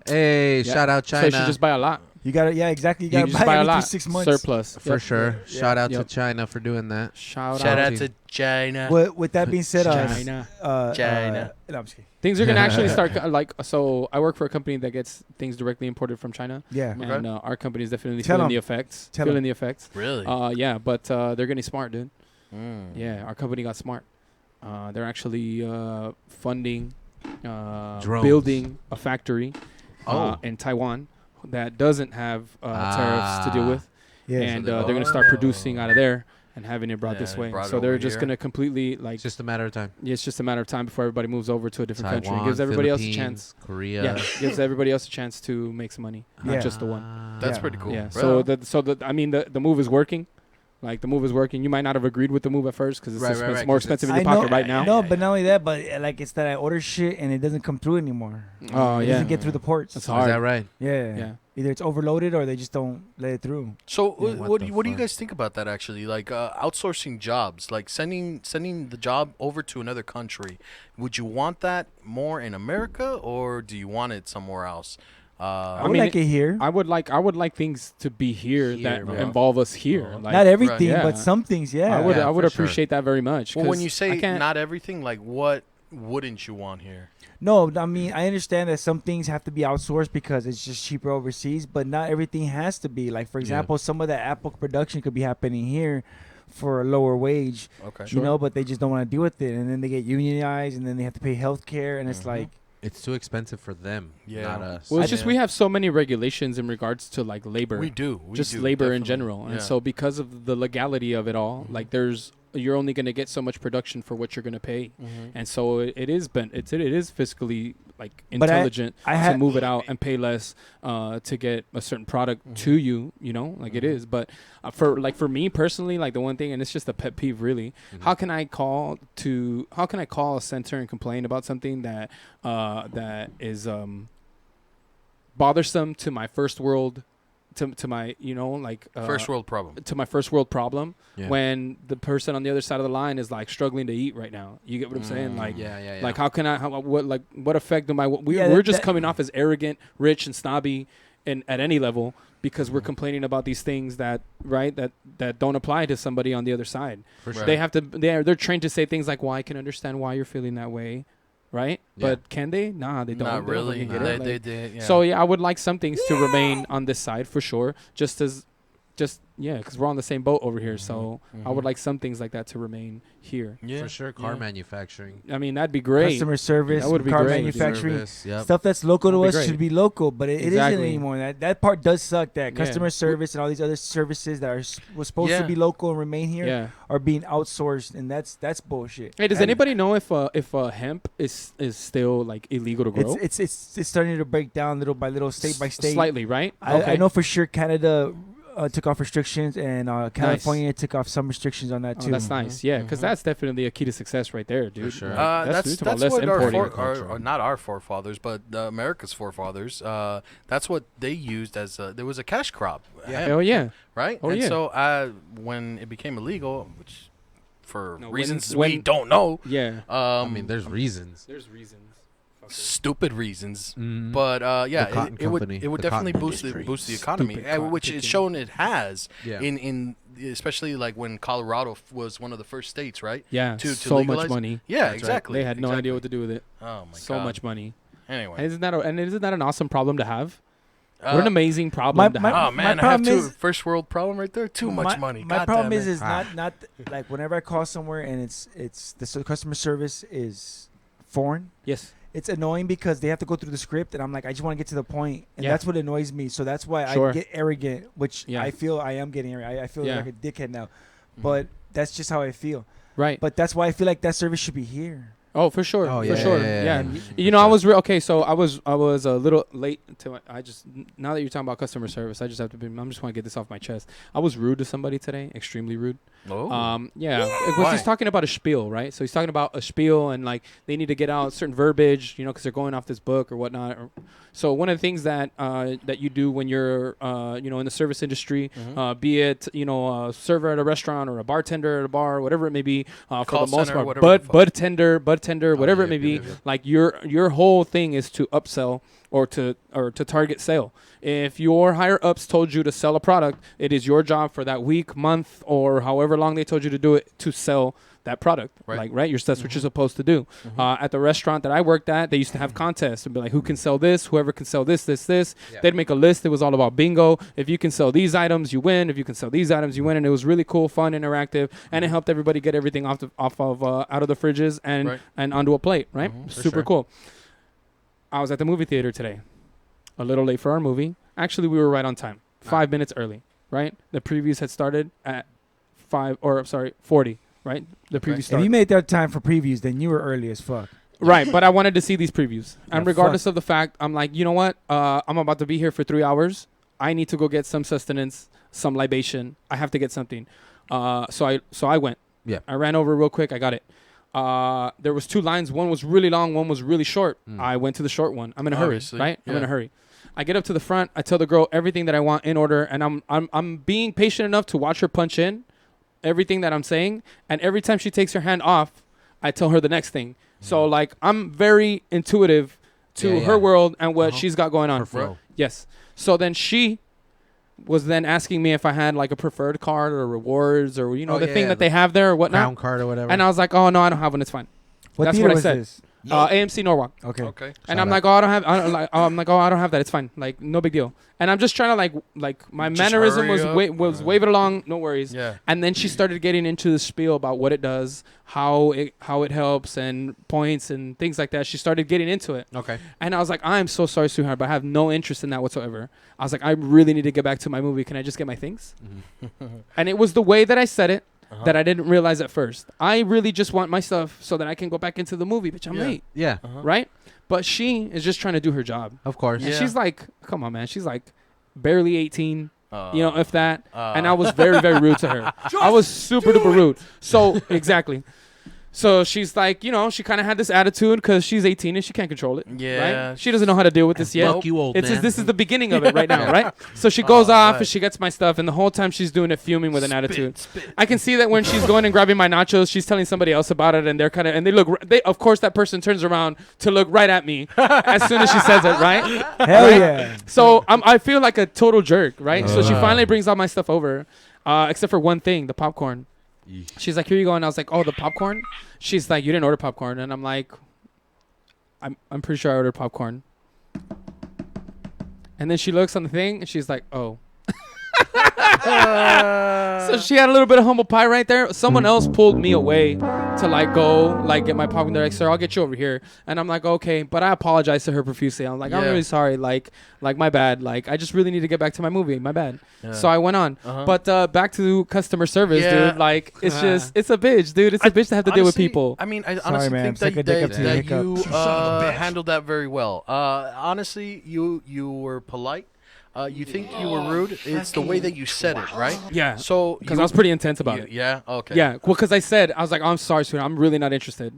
Hey, Yeah. shout out So China. you should just buy a lot. You gotta, yeah, exactly. You You gotta can just buy buy a every lot. 6 months. Surplus. For Yep. sure. Shout out Yep. to China for doing that. Shout Shout out. out to China. With that being said, China. China. no, I'm just kidding. Things are gonna actually start like so. I work for a company that gets things directly imported from China, Yeah. Okay. and our company is definitely Tell feeling 'em. the effects. Tell feeling 'em. the effects. Really? Yeah, but they're getting smart, dude. Mm. Yeah, our company got smart. They're actually funding, Drones. building a factory Oh. in Taiwan that doesn't have tariffs to deal with, Yeah. and they- they're going to start producing out of there and having it brought Yeah, this way. brought it So they're over just here. going to completely like. It's just a matter of time. It's just a matter of time before everybody moves over to a different country. Taiwan, It gives everybody else a Philippines, chance. Korea. Yeah, gives everybody else a chance to make some money, not Yeah. just the one. That's Yeah. pretty cool. Yeah. Right So on. I mean the move is working. Like the move is working. You might not have agreed with the move at first because it's Right, expensive, right, more 'cause it's- expensive in your pocket right now. No, but not only that, but like it's that I order shit and it doesn't come through anymore. Oh It yeah. doesn't get through the ports. That's Is hard. that right? Yeah. Yeah. Either it's overloaded or they just don't let it through. So Yeah, what the do you fuck? guys think about that actually? Like outsourcing jobs, like sending the job over to another country. Would you want that more in America or do you want it somewhere else? I would mean, like it here. I would like things to be here, Here, that bro. involve us here. Like, Not everything, yeah. but some things, yeah. I would Yeah, I would for sure. appreciate that very much. Well, when 'cause you I say can't- not everything, like what wouldn't you want here? No, I mean, I understand that some things have to be outsourced because it's just cheaper overseas, but not everything has to be. Like, for Yeah. example, some of the Apple production could be happening here for a lower wage, Okay. you know, but they just don't want to deal with it. And then they get unionized and then they have to pay health care. And it's Mhm. like, It's too expensive for them, Yeah. not us. Well, it's just Yeah. we have so many regulations in regards to like labor. We do. We just do, labor in definitely. general. Yeah. And so because of the legality of it all, Mhm. like you're only going to get so much production for what you're going to pay. Mhm. And so it is it is fiscally like But intelligent I to had move it out and pay less to get a certain product Mhm. to you, you know, like it Mhm. is. But for me personally, like the one thing, and it's just a pet peeve really, Mhm. how can I call a center and complain about something that is bothersome to my first world, to my, you know, like First world problem. to my first world problem, Yeah. when the person on the other side of the line is like struggling to eat right now. You get what I'm saying? Like, yeah. like how can I? What effect am I? Yeah, We're that- just that- coming off as arrogant, rich, and snobby, and at any level because we're complaining about these things that don't apply to somebody on the other side. For sure. Right. They have to. They're trained to say things like, "Well, I can understand why you're feeling that way," right? Yeah. But can they? Nah, they don't. Not They don't really. fucking get it. They Like, yeah. So yeah, I would like some things to remain on this side for sure. Because we're on the same boat over here. So I would Mhm. like some things like that to remain here. yeah. For sure, car Yeah. manufacturing. I mean, that'd be great. customer service, That would be car great. manufacturing. Service, yep. Stuff that's local to That'd be us great. should be local, but it isn't Exactly. anymore. That part does suck. That Yeah. customer service and all these other services that was supposed Yeah. to be local and remain here Yeah. are being outsourced, and that's bullshit. Hey, does And anybody know if hemp is still like illegal to grow? It's starting to break down little by little, state by state. Slightly, right? I know for sure Canada took off restrictions, and California took off some restrictions on that Oh, too. that's nice. Yeah, because that's definitely a key to success right there, dude. For sure. Like, That's talking about less what importing. our not our forefathers, but America's forefathers. That's what they used as there was a cash crop. Hell yeah. Right. Oh, and yeah. so when it became illegal, which for No, reasons when- we don't know, Yeah. I mean, there's reasons. There's reasons. stupid reasons. Mhm. But The cotton company, it would the definitely cotton boost industry. the economy, Stupid cotton which picking. it's shown it has. Yeah. In especially like when Colorado was one of the first states, right? Yeah. To so much legalize? money. Yeah, That's right. exactly. They had no idea exactly. what to do with it. Oh my So god. much money. Anyway. And isn't that an awesome problem to have? What an amazing problem my- to my- have. Oh man, I have problem two is- first world problem right there. Too much money. My God problem damn is it. not like whenever I call somewhere and it's the customer service is foreign. Yes. It's annoying because they have to go through the script, and I'm like, I just want to get to the point, and Yeah. that's what annoys me. So that's why Sure. I get arrogant, which Yeah. I feel I am getting arrogant. I feel Yeah. like a dickhead now, but that's just how I feel. Right. But that's why I feel like that service should be here. Oh, for sure. Oh, for yeah, sure. yeah, Yeah. yeah. You know, I was okay. So I was a little late to it. Now that you're talking about customer service, I just have to be. I'm just want to get this off my chest. I was rude to somebody today. Extremely rude. Oh. Yeah. Why? He's talking about a spiel, right? So he's talking about a spiel and like they need to get out certain verbiage, you know, because they're going off this book or whatnot. So one of the things that you do when you're in the service industry, be it a server at a restaurant or a bartender at a bar, whatever it may be, for Call the most center, part, whatever the fuck. bud tender, whatever it may yep, be. yep, yep. Like your whole thing is to upsell or to target sale. If your higher ups told you to sell a product, it is your job for that week, month, or however long they told you to do it to sell that product. Right. That's what you're supposed to do. At the restaurant that I worked at, they used to have contests and be like, who can sell this? Whoever can sell this. Yeah. They'd make a list. It was all about bingo. If you can sell these items, you win. If you can sell these items, you win. And it was really cool, fun, interactive, and it helped everybody get everything out of the fridges and Right. and onto a plate. Right, For super sure. cool. I was at the movie theater today, a little late for our movie. Actually, we were right on time, 5 minutes early. Right, the previews had started at 40. Right, the preview If started. you made that time for previews, then you were early as fuck. Right, but I wanted to see these previews. And Yeah, regardless of the fact, I'm like, you know what? I'm about to be here for 3 hours. I need to go get some sustenance, some libation. I have to get something. So I went. Yeah. I ran over real quick. I got it. There was 2 lines. One was really long. One was really short. I went to the short one. I'm in a hurry, Obviously, right? I'm in yeah. a hurry. I get up to the front. I tell the girl everything that I want in order, and I'm being patient enough to watch her punch in everything that I'm saying. And every time she takes her hand off, I tell her the next thing. So like I'm very intuitive to Yeah, her yeah. world and what she's got going on. Her flow. Yes. So then she was then asking me if I had like a preferred card or rewards or the yeah, thing yeah, that they have there or whatnot. Crown card or whatever. And I was like, oh no, I don't have one. It's fine. What That's theater what I was said. this? AMC Norwalk. Okay. Okay. And Shout I'm out. like, oh, I don't have. I don't have that. It's fine. Like, no big deal. And I'm just trying to like my Just mannerism hurry was up. wave it along. No worries. Yeah. And then she started getting into the spiel about what it does, how it helps, and points and things like that. She started getting into it, Okay. and I was like, I'm so sorry, sweetheart, but I have no interest in that whatsoever. I was like, I really need to get back to my movie. Can I just get my things? And it was the way that I said it that I didn't realize at first. I really just want my stuff so that I can go back into the movie, bitch. I'm Yeah. late, Yeah. right? But she is just trying to do her job. Of course. And Yeah. she's like, come on, man. She's like barely 18, Uh, if that. And I was very, very rude to her. I was super duper rude. So, exactly. So she's like, she kind of had this attitude because she's 18 and she can't control it. Yeah. Right? She doesn't know how to deal with this yet. Fuck you, old It's man. this is the beginning of it right now, right? So she goes Oh, off right. and she gets my stuff, and the whole time she's doing it fuming with an attitude. I can see that when she's going and grabbing my nachos, she's telling somebody else about it, and they're of course that person turns around to look right at me as soon as she says it, right? Hell yeah. So I feel like a total jerk, right? So she finally brings all my stuff over, except for one thing, the popcorn. She's like, here you go. And I was like, oh, the popcorn? She's like, you didn't order popcorn. And I'm like, I'm pretty sure I ordered popcorn. And then she looks on the thing and she's like, oh. So she had a little bit of humble pie right there. Someone else pulled me away to go get my popcorn. They're like, sir, I'll get you over here. And I'm like, okay. But I apologize to her profusely. I'm like, I'm Yeah. really sorry. Like my bad. Like I just really need to get back to my movie. My bad. Yeah. So I went on. But back to customer service, Yeah. dude. Like it's a bitch, dude. It's a bitch to have to deal with Honestly, people. I mean, I Sorry, honestly man. think Suck a that, dick that, up to your that hiccup. you You son of a bitch. handled that very well. Honestly, you were polite. You think you were rude? It's the way that you said it, right? Yeah. So Because I was pretty intense about it. Yeah. Okay. Yeah. Well, because I said, I was like, oh, I'm sorry, sweetheart. I'm really not interested.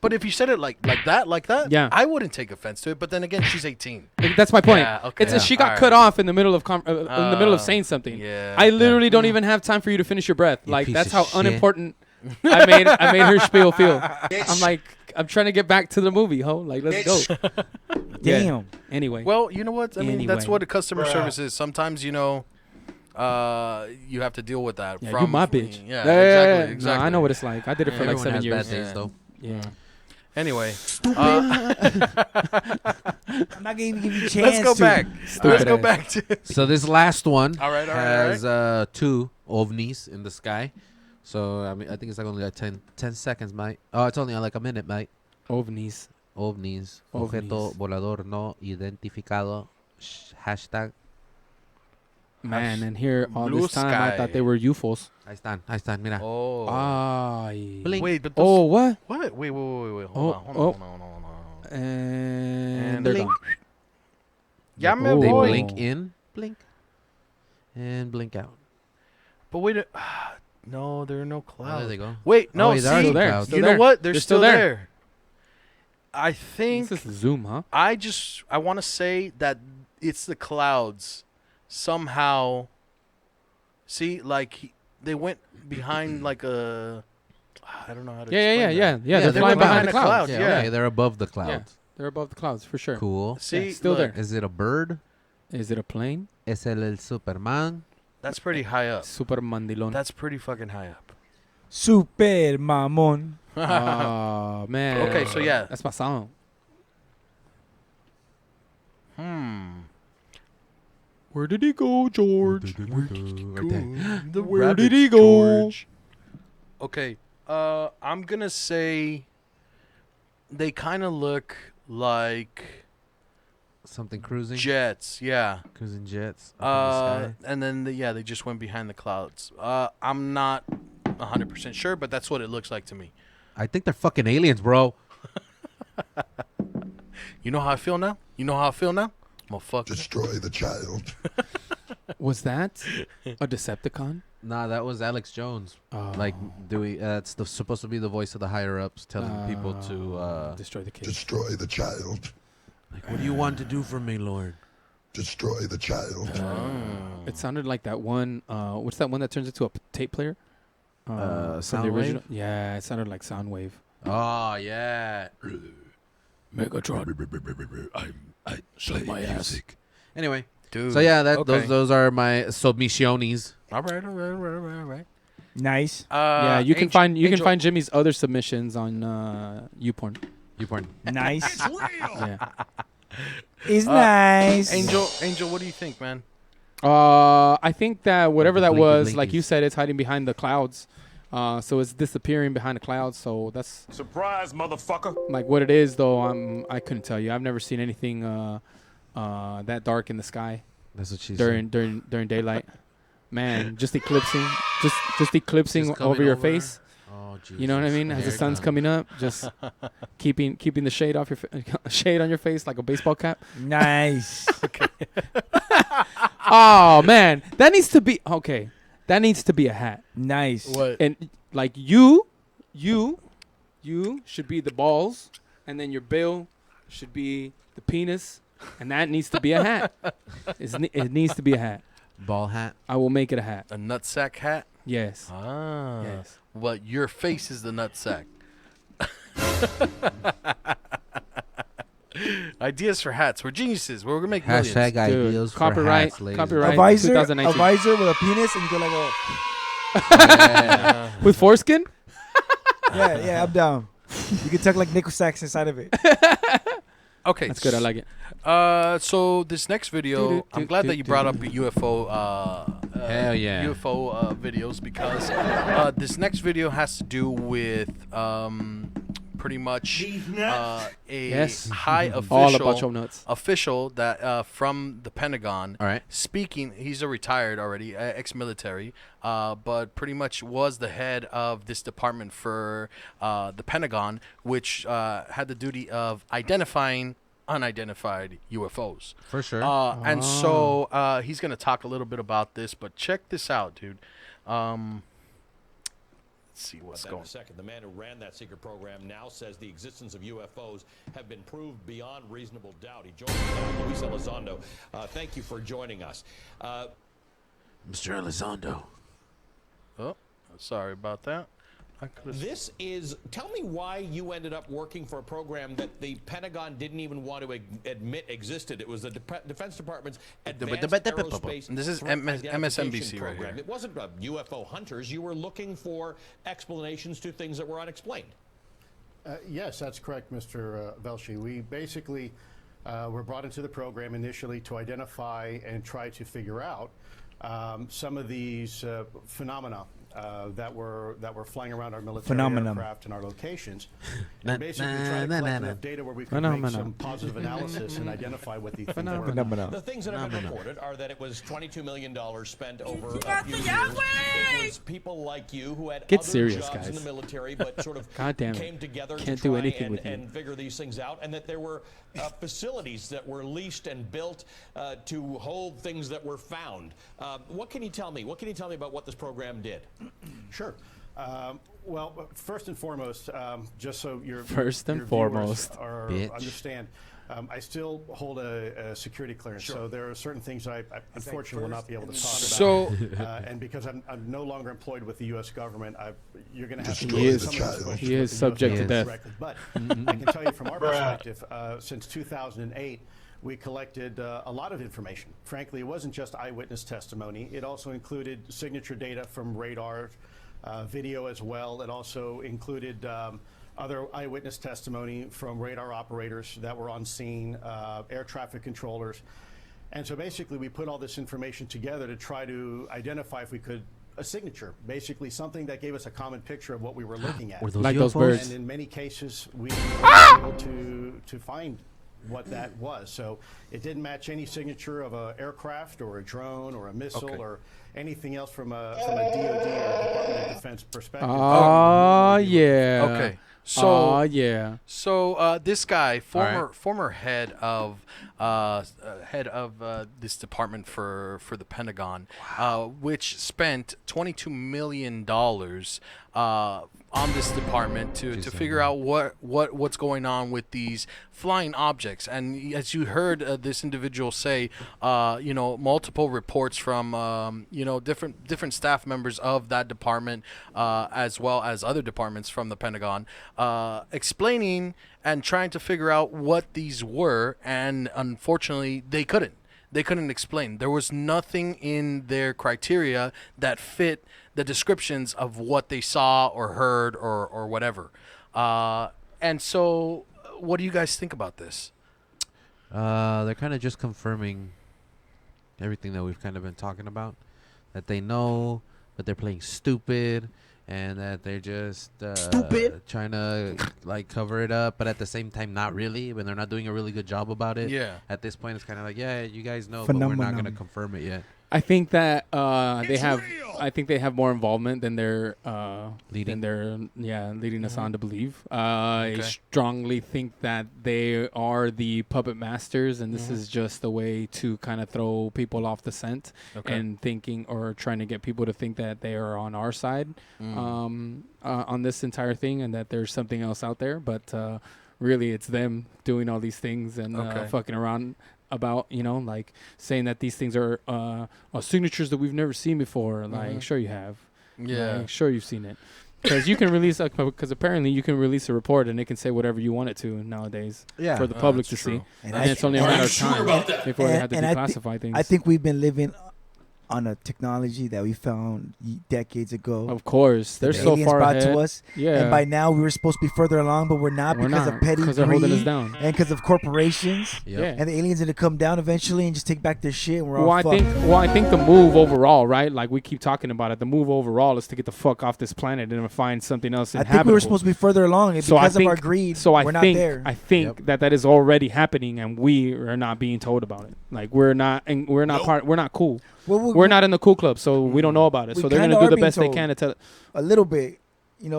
But if you said it like that, Yeah. I wouldn't take offense to it. But then again, she's 18. That's my point. Yeah, okay. It's Yeah. she got All cut right. off in the middle of in the middle of saying something. Yeah. I literally don't even have time for you to finish your breath. You Like piece that's of how shit. unimportant I made her spiel feel. I'm like, I'm trying to get back to the movie, ho. Like, let's go. Damn. Anyway. Well, you know what? I mean, that's Anyway. what a customer service is. Sometimes, you have to deal with that. Yeah, from you my bitch. Yeah, yeah. exactly. No, I know what it's like. I did it for like Everyone 7 has years. bad days, though. Yeah. Anyway, I'm not gonna even give you a chance. let's go to. back. Stupid Let's go ass. back to. So this last one All right, has 2 ovnis in the sky. So I mean, I think it's like only like 10 seconds, mate. Oh, it's only like a minute, mate. Ovnis. Ovnis. Ovnis. Objeto volador no identificado. Hashtag. Man, and here all Blue this time I sky. thought they were UFOs. Ahí están, mira. Oh. Ay. Blink. Wait, but those, Oh, what? what? Wait. Hold Oh, on. oh. Hold on. And they're blink. gone. Ya me Oh. They voy. blink in, blink, and blink out. But wait. No, there are no Oh, clouds. there they go. Wait, no. wait, see, there are Still there. clouds. Still you know there. what? They're They're still still there. there. I think This is Zoom, huh? I want to say that it's the clouds somehow. See, like they went behind like a. I don't know how to. Yeah. explain that. They're they flying went behind the behind the clouds. clouds. Yeah, Yeah. okay, they're above the clouds. They're above the clouds for sure. Cool. See, still look, there. Is it a bird? Is it a plane? Es el Superman? That's pretty high up. Super mandilon. That's pretty fucking high up. Super mamon. Oh man. Okay, so yeah. That's my song. Where did he go, George? Right there. The Where did rabbits, he go? George. Okay, I'm gonna say they kind of look like Something cruising. jets. Yeah. Cruising jets. Up in the sky. And then they just went behind the clouds. I'm not 100% sure, but that's what it looks like to me. I think they're fucking aliens, bro. You know how I feel now? Motherfucker. Destroy the child. Was that a Decepticon? Nah, that was Alex Jones. Oh. Like doing. It's supposed to be the voice of the higher ups, telling people to. Destroy the kid. Destroy the child. Like, what do you want to do for me, Lord? Destroy the child. It sounded like that one. What's that one that turns into a tape player? From the Soundwave? original. Yeah, it sounded like Soundwave. Oh yeah. Megatron. I Shut my ass. Anyway, Dude. so yeah, that okay. those are my submissiones. All right. Nice. Yeah, you can Angel- find Jimmy's other submissions on YouPorn. YouPorn. Nice. Yeah. It's nice. Angel, what do you think, man? I think that whatever that Blinky was, like blinkies. you said, it's hiding behind the clouds. So it's disappearing behind the clouds. So that's Surprise, motherfucker. like what it is, though. I couldn't tell you. I've never seen anything that dark in the sky That's what she during daylight. Man, just eclipsing Just coming over your over. face. Oh, Jesus. You know what I mean? As the sun's coming up, just keeping the shade off your shade on your face like a baseball cap. Nice. Oh man, that needs to be okay. That needs to be a hat. Nice. What? And like you should be the balls, and then your bill should be the penis, and that needs to be a hat. It needs to be a hat. Ball hat. I will make it a hat. A nutsack hat? Yes. Ah. Yes. Well, your face is the nutsack. Ideas for hats. We're geniuses. We're gonna make millions. Hashtag Dude, ideas for copyright- hats, ladies. copyright. A visor, 2019. a visor with a penis, and you go like, oh, Yeah. With foreskin? yeah, I'm down. You can tuck like nickel sacks inside of it. Okay. That's good. I like it. So this next video, I'm glad that you brought up UFO. Hell yeah. UFO videos because this next video has to do with pretty much a Yes. high All about your nuts. official that from the Pentagon. All right. Speaking, he's a retired already, ex-military, but pretty much was the head of this department for the Pentagon, which had the duty of identifying unidentified UFOs. For sure. And so he's going to talk a little bit about this, but check this out, dude. Let's see what's going on. Second, the man who ran that secret program now says the existence of UFOs have been proved beyond reasonable doubt. He joins us now, Luis Elizondo. Thank you for joining us. Mr. Elizondo. Oh, sorry about that. This is, tell me why you ended up working for a program that the Pentagon didn't even want to admit existed. It was the Defense Department's Advanced Aerospace This is Threat MSNBC Identification right program. here. It wasn't UFO hunters. You were looking for explanations to things that were unexplained. Yes, that's correct, Mr. Velshi. We basically were brought into the program initially to identify and try to figure out some of these phenomena that were flying around our military aircraft and our locations. And basically try to collect enough data where we could make some positive analysis and identify what these things were. The things that have been reported are that it was $22 million spent over a few years. It was people like you who had Get other serious, jobs guys. in the military but sort of God damn it. came together Can't to do try anything with you. and figure these things out, and that there were facilities that were leased and built to hold things that were found. What can you tell me? What can you tell me about what this program did? Sure. Well, first and foremost, just so your First and your foremost, viewers understand, I still hold a security clearance, so there are certain things I unfortunately will not be able to talk So- about. And because I'm no longer employed with the U.S. government, you're going to have to Destroy answer the some of those child. questions He with is the US subject to government death. directly. But I can tell you from our perspective, since 2008, we collected a lot of information. Frankly, it wasn't just eyewitness testimony. It also included signature data from radar, video as well. It also included other eyewitness testimony from radar operators that were on scene, air traffic controllers. And so basically we put all this information together to try to identify if we could a signature, basically something that gave us a common picture of what we were looking at. Were those Like those UFOs? birds. And in many cases, we were able to find what that was. So it didn't match any signature of an aircraft or a drone or a missile or anything else from a DoD or Department of Defense perspective. Oh, yeah. Okay. So yeah. So this guy, right. former head of this department for the Pentagon, which spent $22 million on this department to figure out what's going on with these flying objects. And as you heard this individual say, multiple reports from different staff members of that department, as well as other departments from the Pentagon, explaining and trying to figure out what these were, and unfortunately they couldn't. They couldn't explain. There was nothing in their criteria that fit the descriptions of what they saw or heard or whatever. And so, what do you guys think about this? They're kind of just confirming everything that we've kind of been talking about. That they know, but they're playing stupid, and that they're just trying to like cover it up, but at the same time not really, when they're not doing a really good job about it. Yeah. At this point, it's kind of like, yeah, you guys know, but we're not going to confirm it yet. I think that they have. I think they have more involvement than they're Leading. leading us on to believe. I strongly think that they are the puppet masters, and this is just a way to kind of throw people off the scent and thinking or trying to get people to think that they are on our side on this entire thing, and that there's something else out there. But really, it's them doing all these things and fucking around about, like saying that these things are signatures that we've never seen before. Like, sure you have. Yeah. Like, sure you've seen it. Because you can release, because apparently you can release a report and it can say whatever you want it to nowadays for the public to see. And it's only a matter of time before they have to declassify things. I think we've been living on a technology that we found decades ago. Of course, they're the so aliens far brought ahead. to us, Yeah. and by now we were supposed to be further along, but we're not because of petty because they're holding us greed down. and because of corporations. Yep. Yeah. And the aliens are gonna come down eventually and just take back their shit. And we're all I fucked. think the move overall, right? Like we keep talking about it. The move overall is to get the fuck off this planet and find something else I inhabitable. think we were supposed to be further along, and because of our greed, we're not there. I think that is already happening, and we are not being told about it. Like we're not part. We're not cool. Well, We're not in the cool club, so we don't know about it. we So they're gonna kinda do are the being best they told. can to tell. A little bit.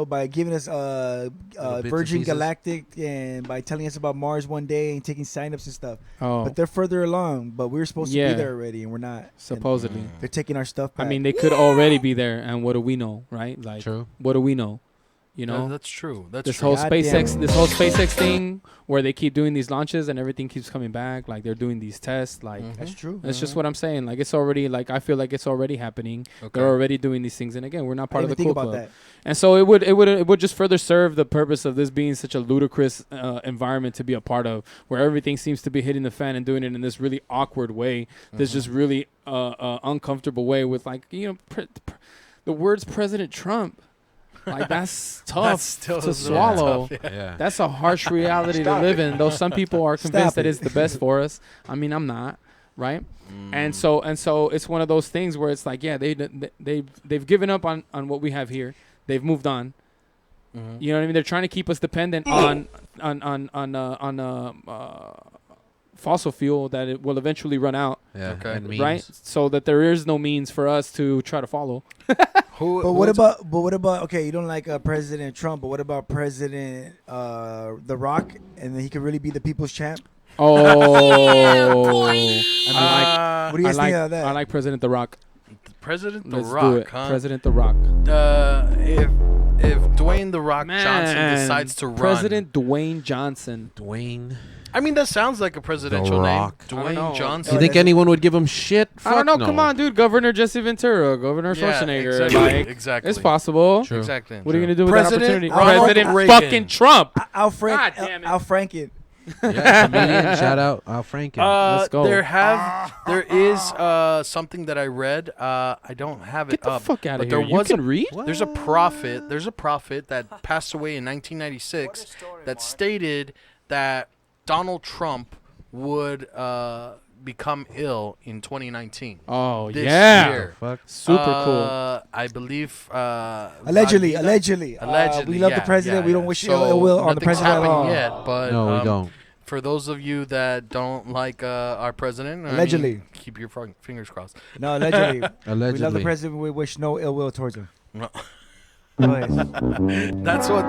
by giving us bits and Virgin pieces. Galactic and by telling us about Mars one day and taking signups and stuff. Oh, But they're further along. But we were supposed to Yeah. be there already, and we're not. And supposedly. they're taking our stuff I back. mean, they could already be there, and what do we know, right? Like, True. what do we know? You Yeah, know, that's true. That's this true. whole God SpaceX, damn. this whole SpaceX thing, where they keep doing these launches and everything keeps coming back. Like they're doing these tests. Like That's true. that's just what I'm saying. Like it's already like I feel like it's already happening. Okay. They're already doing these things, and again, we're not I part of didn't the even cool think about club. that. And so it would just further serve the purpose of this being such a ludicrous environment to be a part of, where everything seems to be hitting the fan and doing it in this really awkward way, this just really uncomfortable way with like the words President Trump, like that's tough That's still to a swallow. little tough, Yeah. That's a harsh reality to live in. Though some people are Stop convinced that it. it's the best for us. I mean, I'm not, right? And so it's one of those things where it's like, yeah, they've given up on what we have here. They've moved on. You know what I mean? They're trying to keep us dependent on fossil fuel that it will eventually run out, Yeah. Okay. And memes. right? So that there is no means for us to try to follow. But what about? Okay, you don't like President Trump, but what about President The Rock? And then he could really be the people's champ. Oh, What do you guys think of that? I like President The Rock. President The Let's do Rock, it. huh? President The Rock. If Dwayne The Rock Johnson decides to run, President Dwayne Johnson. Dwayne. I mean, that sounds like a presidential name. Rock. I don't know. Dwayne You Johnson. think anyone would give him shit? I don't know. Fuck no. Come on, dude. Governor Jesse Ventura, Governor Yeah, Schwarzenegger. exactly. Like, Exactly. it's possible. True. Exactly. What are you gonna do with President that opportunity? Ronald President Reagan. fucking Trump. Al God damn it. Franken. Yeah, comedian. Shout out Al Franken. Let's go. There is something that I read. I don't have it Get the up. fuck out but of there here. You was can a, read? There's a prophet. There's a prophet that passed away in 1996 that stated that Donald Trump would become ill in 2019. Oh, This yeah. year. Fuck. Super cool. I believe. Allegedly. Allegedly, We love the president. We don't wish ill will on the nothing's president at happened all. yet, but No, we don't. For those of you that don't like our president, I Allegedly. mean, keep your fingers crossed. No, allegedly. Allegedly. We love the president. We wish no ill will towards him. No. Go ahead. That's what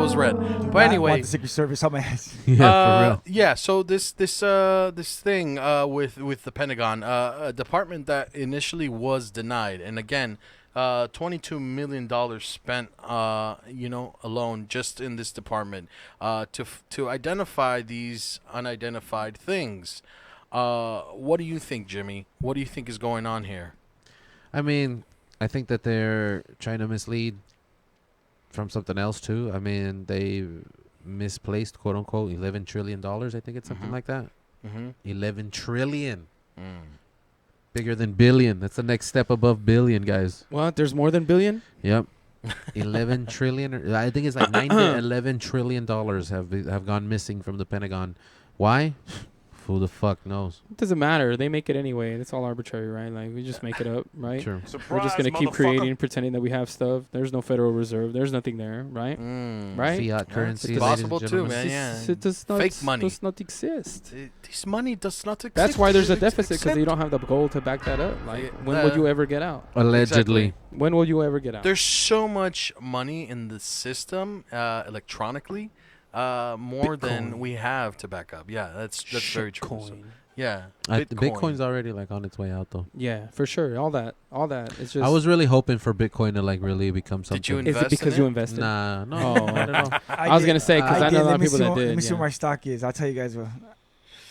was read. But I want anyway, the Secret Service on my ass. Yeah, for real. yeah. So this thing with the Pentagon, a department that initially was denied, and again, $22 million spent, alone just in this department, to identify these unidentified things. What do you think, Jimmy? What do you think is going on here? I mean, I think that they're trying to mislead from something else too. I mean, they misplaced, quote unquote, $11 trillion. I think it's something like that. Mm-hmm. 11 trillion. Bigger than billion. That's the next step above billion, guys. What? There's more than billion? Yep. 11 trillion. I think it's like 9 to 11 trillion dollars have gone missing from the Pentagon. Why? Who the fuck knows? It doesn't matter. They make it anyway. It's all arbitrary, right? Like, we just make it up, right? True. We're just going to keep creating, pretending that we have stuff. There's no Federal Reserve. There's nothing there, right? Right? Fiat currency. It's ladies possible and too, gentlemen. man. Yeah. It does not, Fake money. does not exist. This money does not exist. That's why there's a deficit, because you don't have the gold to back that up. Like, when will you ever get out? Allegedly. Exactly. When will you ever get out? There's so much money in the system electronically, more than we have to back up. Yeah, that's very true. So, yeah, Bitcoin's already like on its way out though. Yeah, for sure. All that. It's just. I was really hoping for Bitcoin to like really become something. Did you Is invest it because in you it? invested? Nah, no. Oh. I don't know. I was gonna say, because I know a lot of people that did. Let me see yeah. what my stock is. I'll tell you guys.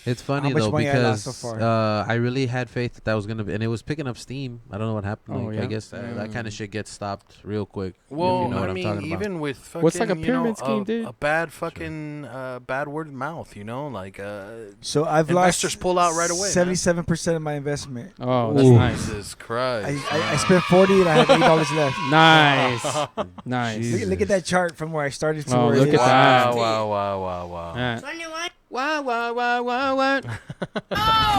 It's funny much though money I lost because so far? I really had faith that was gonna be, and it was picking up steam. I don't know what happened. Oh, Like, yeah? I guess that kind of shit gets stopped real quick. Well, if you know what I I'm mean, talking about. even with fucking, What's like a pyramid scheme, dude? a bad fucking bad word of mouth, like So I've investors lost pull out right away. 77% of my investment. Oh, that's Ooh. nice. Jesus Christ! I spent 40 and I have $8 left. Nice. Nice. Jesus. Look at that chart from where I started to Oh, where look it at is. that. Wow. Yeah. 21. What?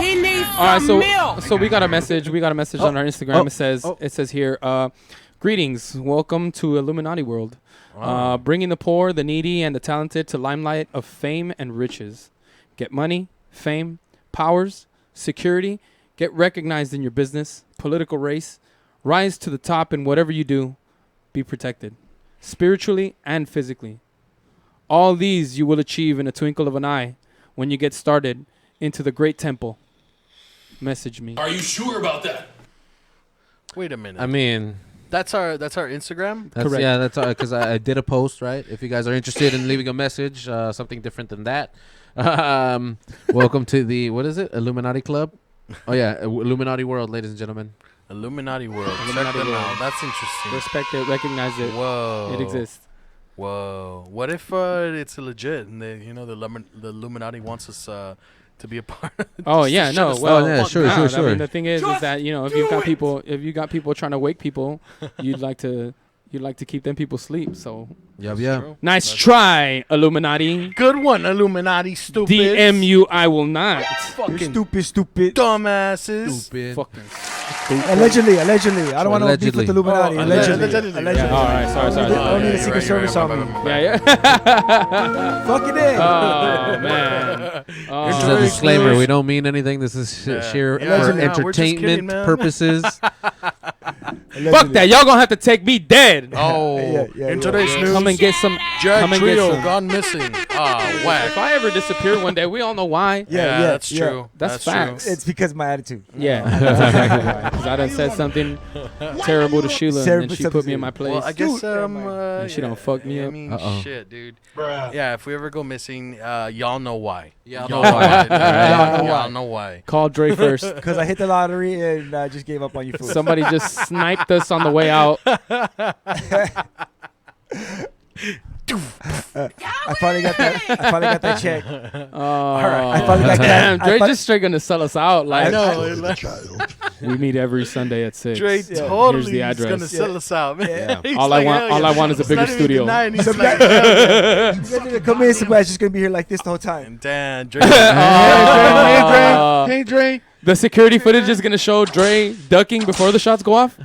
He needs All right, so we got a message. We got a message on our Instagram. Oh. It says here, greetings, welcome to Illuminati world, Wow. bringing the poor, the needy, and the talented to limelight of fame and riches. Get money, fame, powers, security. Get recognized in your business, political race. Rise to the top in whatever you do. Be protected. spiritually and physically. All these you will achieve in a twinkle of an eye when you get started into the great temple. Message me. Are you sure about that? Wait a minute. I mean, that's our Instagram. Correct. Yeah, that's because I did a post, right? If you guys are interested in leaving a message, something different than that, welcome to the, what is it? Illuminati Club? Oh, yeah. Illuminati World, ladies and gentlemen. Illuminati World. Illuminati Check them World. out. That's interesting. Respect it, recognize it. Whoa. It exists. Whoa. What if it's legit and they, the Illuminati wants us to be a part of it? Oh yeah, no. Shut us Well, the yeah, fuck sure, down. sure. I mean, the thing is that if you've got people trying to wake people, you'd like to keep them people asleep. So Yep. nice try, Illuminati. Good one, Illuminati, stupid. DM you, I will not. Fucking Stupid. dumbasses. Stupid. Fucking. Allegedly. I don't want to beef with the Illuminati. Oh, Allegedly. allegedly. Yeah, all right, sorry. I don't need a you're Secret right, Service you're on right, me. Yeah. Fucking it. Oh man. This is Oh. a very disclaimer. close. We don't mean anything. This is sheer Yeah, for yeah, we're just kidding, entertainment man. purposes. Fuck that. Y'all gonna have to take me dead. Oh, Yeah, in today's news, Come and get some. Jack come and get Trio some. gone missing. Ah, If whack. I ever disappear one day, we all know why. Yeah, that's yeah. true. That's true. facts. It's because of my attitude. Yeah, that's exactly why. Because I done said something terrible to Sheila, and then she Terrible put me in my place. Well, I guess And she don't fuck me I up. mean, Uh-oh. shit, dude. Yeah, if we ever go missing, y'all know why. Y'all Y'all know know why. why. Y'all Y'all know why. Call Dre first. Because I hit the lottery and I just gave up on you fools. Somebody just sniped us on the way out. I finally got that check. Oh, I finally got damn, that. Dre just straight gonna sell us out. Like, Destroy the child. we meet every Sunday at 6. Dre Here's totally the is address. gonna sell us out, man. Yeah. He's All like, I want- hell all yeah. I want is a He's bigger not even studio. denying, he's Some like, guy- hell yeah. You guys need to come in. Somebody's just gonna be here like this the whole time. Damn, Dre. Oh. Hey, Dre. The security footage is gonna show Dre ducking before the shots go off.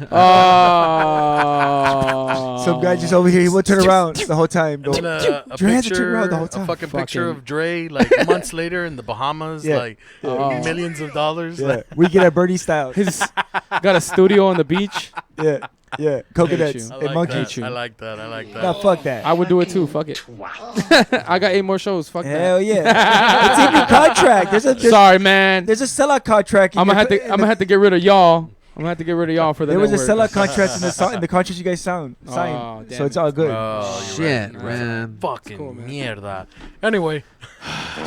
Oh. Some guy just over here. He would turn around the whole time. Though. And a Dre had to turn around the whole a time. fucking picture Fucking- of Dre like months later in the Bahamas, Yeah. like Oh. millions of dollars. Yeah, Like, we get a birdie style. He's got a studio on the beach. Yeah, coconuts I and like monkeys. that. I like that. I like that. Nah, fuck that. I would do it too. Fuck it. I got 8 more shows. Fuck Hell yeah. It's in your contract. that. Sorry, man. There's a sellout contract. I'm gonna have to get rid of y'all. I'm gonna have to get rid of y'all for the There was a network. sellout contract in the contract you guys signed. Oh, So damn it's all good. Oh, you're Shit, right. man. Fucking cool, man. mierda. Anyway,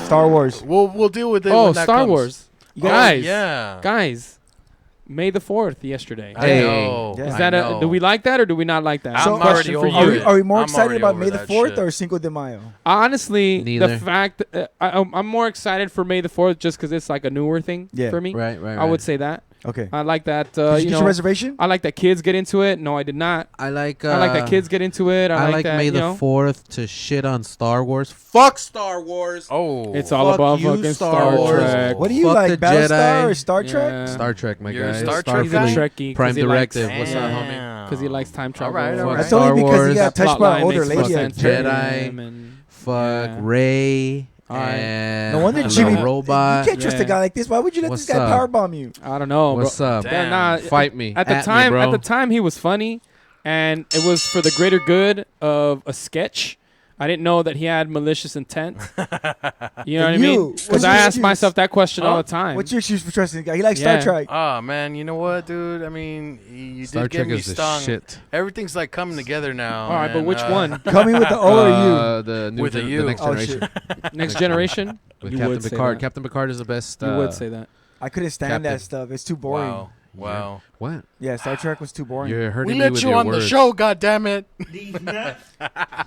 Star Wars. we'll deal with it. Oh, when that Star comes. Wars. You Oh, Guys. yeah. Guys. May the 4th yesterday. I Hey. know. Yeah. Is I that know. do we like that or do we not like that? I'm Question already for over you. it. Are we more I'm excited already about over May the that 4th shit. or Cinco de Mayo? Honestly, Neither. the fact I'm more excited for May the 4th just because it's like a newer thing Yeah. for me. Right. I would say that. Okay. I like that. Did you you get know, your reservation? I like that kids get into it. No, I did not. I like. I like that kids get into it. I like that. May you the know, 4th to shit on Star Wars. Fuck Star Wars. Oh, it's all Fuck about you, fucking Star Star Wars. Trek. What do you Fuck like, the Battlestar Jedi. or Star Trek? Yeah. Star Trek, my You're a guy. Star Trek He's a guy? Trekkie. Prime 'cause he likes- Directive. What's up, homie? Damn. Because he likes time travel. All right, all right. That's Star only because Wars. he got That touched by plot an line older makes more lady. sense to Jedi. him and- Fuck Yeah. Ray. All right. And No wonder the Jimmy. robot. You can't trust a Yeah. guy like this. Why would you let What's this guy up? powerbomb you? I don't know. What's bro. up? Damn. Nah, Fight me. At the me, time, bro. he was funny, and it was for the greater good of a sketch. I didn't know that he had malicious intent. You know what I mean? What's Because your I ask excuse? myself that question all the time. What's your excuse for trusting the guy? He likes Yeah. Star Trek. Oh man, you know what, dude? I mean, you Star did get Trek me is the stung. shit. Everything's like coming together now. all right, but and, which one? Coming with the O or you? The new With a the U. next Oh, generation. Next generation? With You Captain would say Picard. that. Captain Picard is the best. You would say that. I couldn't stand Captain. that stuff. It's too boring. Wow, wow. What? Yeah, Star Trek was too boring. You're hurting We me let with you your on words. the show, goddammit.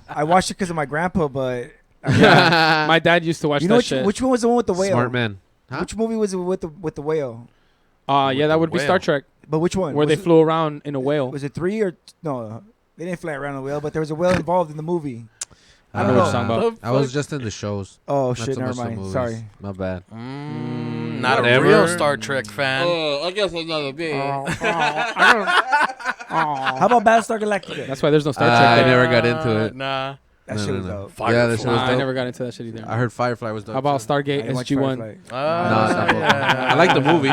I watched it because of my grandpa, but Yeah. My dad used to watch you know that which, shit. which one was the one with the whale? Smart man. Huh? Which movie was it with the whale? Yeah, that the would be whale. Star Trek, But which one? where Was they it- flew around in a whale. Was it 3 or no? They didn't fly around a whale, but there was a whale involved in the movie. I know what you're talking about. I was just in the shows. Oh Not shit! so Never much the mind. movies. Sorry. My bad. Not Whatever. a real Star Trek fan. I guess another bit. How about Battlestar Galactica? That's why there's no Star Trek. I there. never got into it. Nah. That shit was dope. Yeah, that shit was Nah, I dope. never got into that shit either. I heard Firefly was dope. How about too. I Stargate didn't watch SG-1? Firefly. Yeah. I like the movie.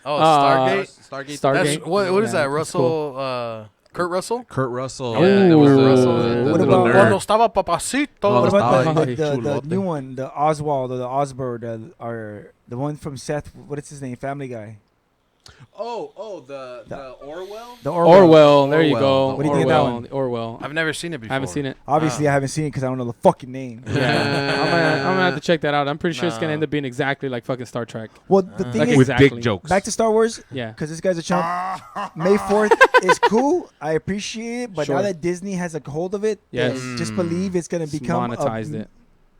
Oh, Stargate. Stargate. Stargate. That's, what is Yeah. that? Russell Kurt Russell. Kurt Russell. Oh. Yeah, it was What the about- little Cuando nerd. estaba papacito. Oh, What about Ay, the chulote. new one, the Oswald or the Osborne, or the one from Seth? What is his name? Family Guy. The Orwell. The Orwell. There you Orwell. go. What do you think of that one? Orwell. I've never seen it before. I haven't seen it. Obviously, I haven't seen it because I don't know the fucking name. Yeah, I'm gonna have to check that out. I'm pretty sure it's gonna No. end up being exactly like fucking Star Trek. Well, the thing Like is, With exactly. dick jokes. back to Star Wars, Yeah. because this guy's a chump. May 4th is cool. I appreciate it, but Sure. now that Disney has a hold of it, Yes. just believe it's gonna become monetized it.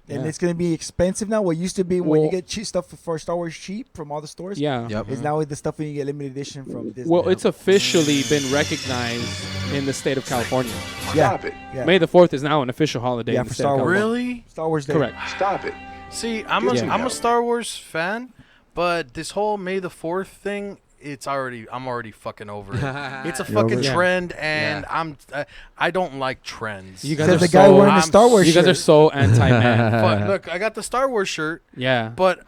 and Yeah. it's gonna be expensive now. What used to be when you Well- get cheap stuff for Star Wars cheap from all the stores, Yeah. Yep. is now the stuff when you get limited edition from Disney. Well, it's officially been recognized in the state of California. yeah, yeah. May the 4th is now an official holiday Yeah, in the for state Star of Wars. California. Really? Star Wars Day. Correct. Stop it. See, I'm a Yeah. am a Star Wars fan, but this whole May the 4th thing, I'm already fucking over it. It's a You're over fucking it? Yeah. trend, and I don't like trends. You guys Says are the guy so. wearing the I'm Star Wars You guys shirt. are so anti-man. But look, I got the Star Wars shirt, Yeah. but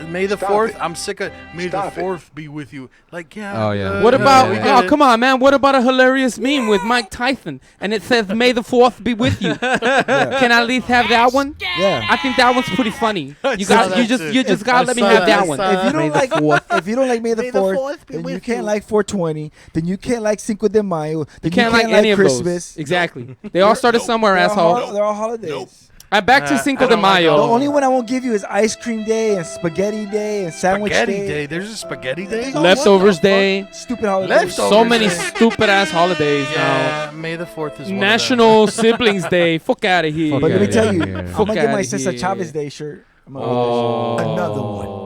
May the Stop 4th, it. I'm sick of May Stop the it. 4th be with you. Like, yeah. Oh, yeah. What about? we yeah. get Oh, it. come on, man! What about a hilarious meme with Mike Tyson and it says "May the 4th be with you"? Can I at least have that one? Yeah. I think that one's pretty funny. You saw got that you just too. you just I gotta let me saw have that. that I one. saw If you don't like if you don't like May the May the 4th, 4th be then you with can't you. like 420. Then you can't like Cinco de Mayo. You Then can't like any of Christmas. those. Exactly. They all started somewhere, asshole. They're all holidays. Back to I Cinco de don't like Mayo. The only one I won't give you is Ice Cream Day and Spaghetti Day and Sandwich Spaghetti Day. There's a Spaghetti Day. Leftovers Day. Stupid holidays. Leftovers. So many Day. stupid ass holidays Yeah, May the 4th is now. one National Siblings Day. Fuck out of here. Fuck But let me outta tell you, here. I'm Fuck gonna get my outta Cesar here. Chavez Day shirt. I'm gonna wear that Oh. shirt. Another one.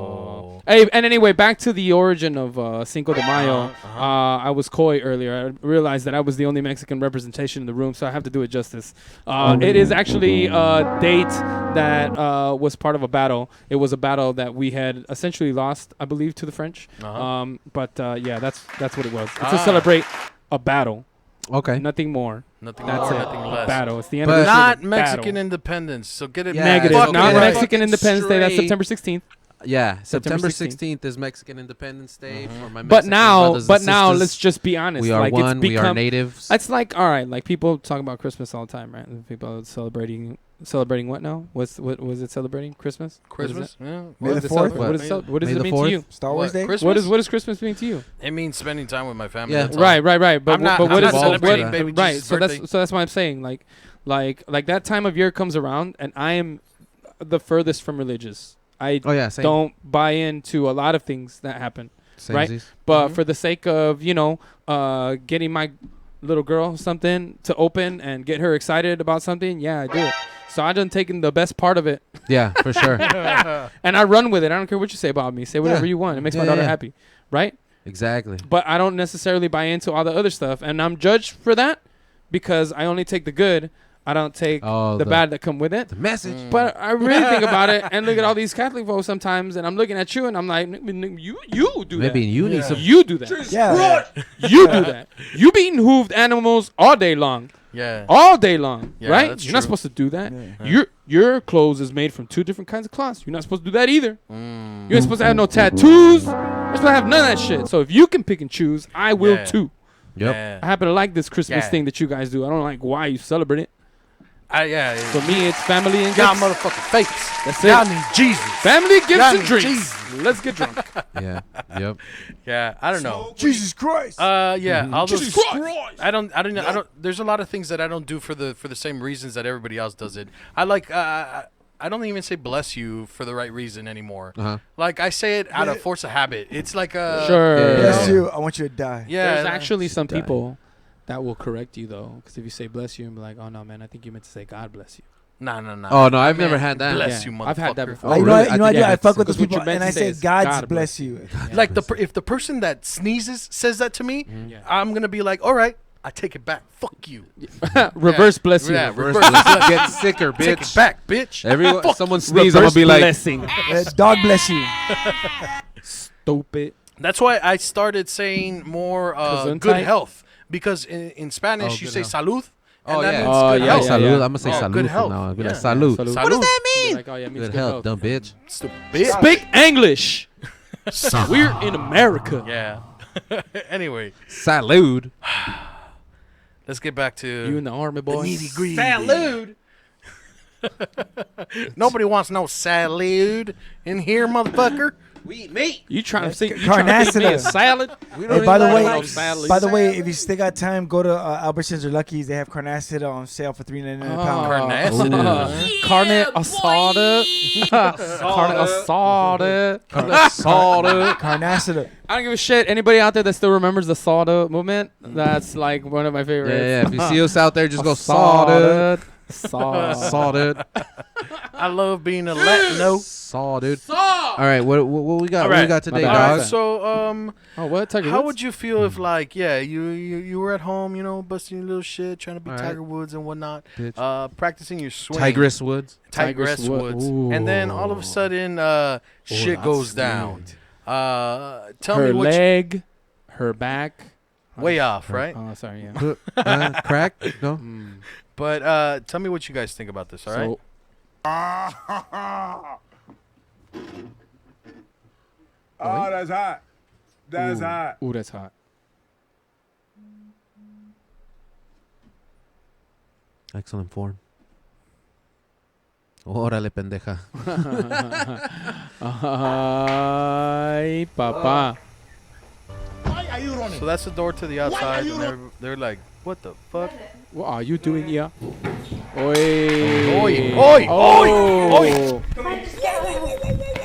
Hey, and anyway, back to the origin of Cinco de Mayo. I was coy earlier. I realized that I was the only Mexican representation in the room, so I have to do it justice. It is actually a date that was part of a battle. It was a battle that we had essentially lost, I believe, to the French. But yeah, that's what it was. It's to celebrate a battle, Okay. nothing more. Nothing That's more, it. nothing A less. battle. It's the But anniversary Not of a Mexican battle. independence. So get it Yeah, Negative. fucking Not right. Mexican Independence Day. That's straight. September 16th. Yeah, September September 16th 16th is Mexican Independence Day for my But Mexican now, brothers and sisters. let's just be honest. we are like, one. It's become, We are natives. It's like, all right, like people talk about Christmas all the time, right? And people are celebrating what now? What was it celebrating? Christmas? Christmas. Yeah. May What the does it 4th? celebrate? What does it, what does May it the mean 4th? to you? Star Wars Day. Christmas? What does Christmas mean to you? It means spending time with my family. Yeah. That's all. Right. But I'm not- but I'm what not is what, celebrating baby right? Jesus' So birthday. that's why I'm saying like that time of year comes around, and I am the furthest from religious. I Oh yeah, same. don't buy into a lot of things that happen. right? Samesies. But for the sake of, getting my little girl something to open and get her excited about something, yeah, I do it. So I done taken the best part of it Yeah, for sure. and I run with it. I don't care what you say about me. Say whatever Yeah. you want. It makes my Yeah, daughter yeah. happy, right? Exactly. But I don't necessarily buy into all the other stuff, and I'm judged for that because I only take the good. I don't take the bad that come with it. The message. But I really think about it and look at all these Catholic folks sometimes, and I'm looking at you, and I'm like, you do that. Maybe you need some. You do that. Yeah. You do that. You be eating hooved animals all day long. Yeah. All day long, Yeah, right? that's You're not true. supposed to do that. Yeah. Your clothes is made from 2 different kinds of cloths. You're not supposed to do that either. You ain't supposed to have no tattoos. You're supposed to have none of that shit. So if you can pick and choose, I will Yeah. too. Yep. Yeah. I happen to like this Christmas Yeah. thing that you guys do. I don't like why you celebrate it. Yeah. For me, it's family and Y'all gifts. motherfucking fakes. That's Y'all it. need Jesus. Family, gifts, Y'all and need drinks. Jesus. Let's get drunk. Yeah. Yep. Yeah. I don't know. Jesus Christ. Yeah. I'll Jesus just. Christ. I don't. There's a lot of things that I don't do for the same reasons that everybody else does it. I like. I don't even say bless you for the right reason anymore. Uh huh. Like I say it out of force of habit. It's like a. Sure. Yeah. Bless you. I want you to die. Yeah. There's actually some Die. people that will correct you, though. Because if you say bless you and be like, oh, no, man, I think you meant to say God bless you. No. Oh no, I've Man, never had that. Bless Yeah, you, motherfucker. I've had that before. Oh, you know, really? what- you know what I do? Yeah, I fuck with because those what you're people meant and to I say say, is, God's God bless you. Like if the person that sneezes says that to me, Yeah. I'm gonna be like, all right, I take it back. Fuck you. Reverse bless you. Yeah, Reverse reverse bless. Get sicker, Take it bitch. back, bitch. Everyone, Fuck someone you. sneezes, I'm gonna Reverse be like, blessing. Dog bless you. Stupid. That's why I started saying more Gesundheit? good health because in Spanish Oh, you good say health. salud. oh and that yeah, means Oh, good yeah, health. salud. yeah. I'm gonna say Oh, salud good from health. now on. I'll be like, Yeah. salud. Salud. What does that Be like, oh, yeah, it means Good health, dumb bitch. Stupid. Speak English. We're in America. Yeah. Anyway, Salud. Let's get back to You in the army, boy. Salute. Nobody wants no salad in here, motherfucker. We eat meat. You trying to see Carnacina. a salad? We Hey, by the even way, like by the way, if you still got time, go to Albertsons or Lucky's. They have carnacina on sale for $3.99 a pound. Carnacina. Carne asada. Carne asada. Asada. Carnacina. I don't give a shit. Anybody out there that still remembers the soda movement? That's like one of my favorites. Yeah. If you see us out there, just go saw, dude. Saw, dude. I love being a Latino. Saw, dude. All right, what we got? All What right. we got today, My All bad. dog? right, so Oh, what? Tiger how Woods? would you feel if like you were at home, busting your little shit, trying to be All right. Tiger Woods and whatnot, Bitch. practicing your swing, Tigress Woods. Tigress Woods, and then all of a sudden shit that's goes down. Tell her me what leg, her back. way off, right? Oh, sorry. Yeah. Crack? No. But tell me what you guys think about this. All right. So, Oh, that's hot. That's hot. ooh, that's hot. Excellent form. Órale, pendeja. Ay, papá. So that's the door to the outside, and they're like, "What the fuck?" What are you doing here? Oi. Oi, oi, Oh. oi,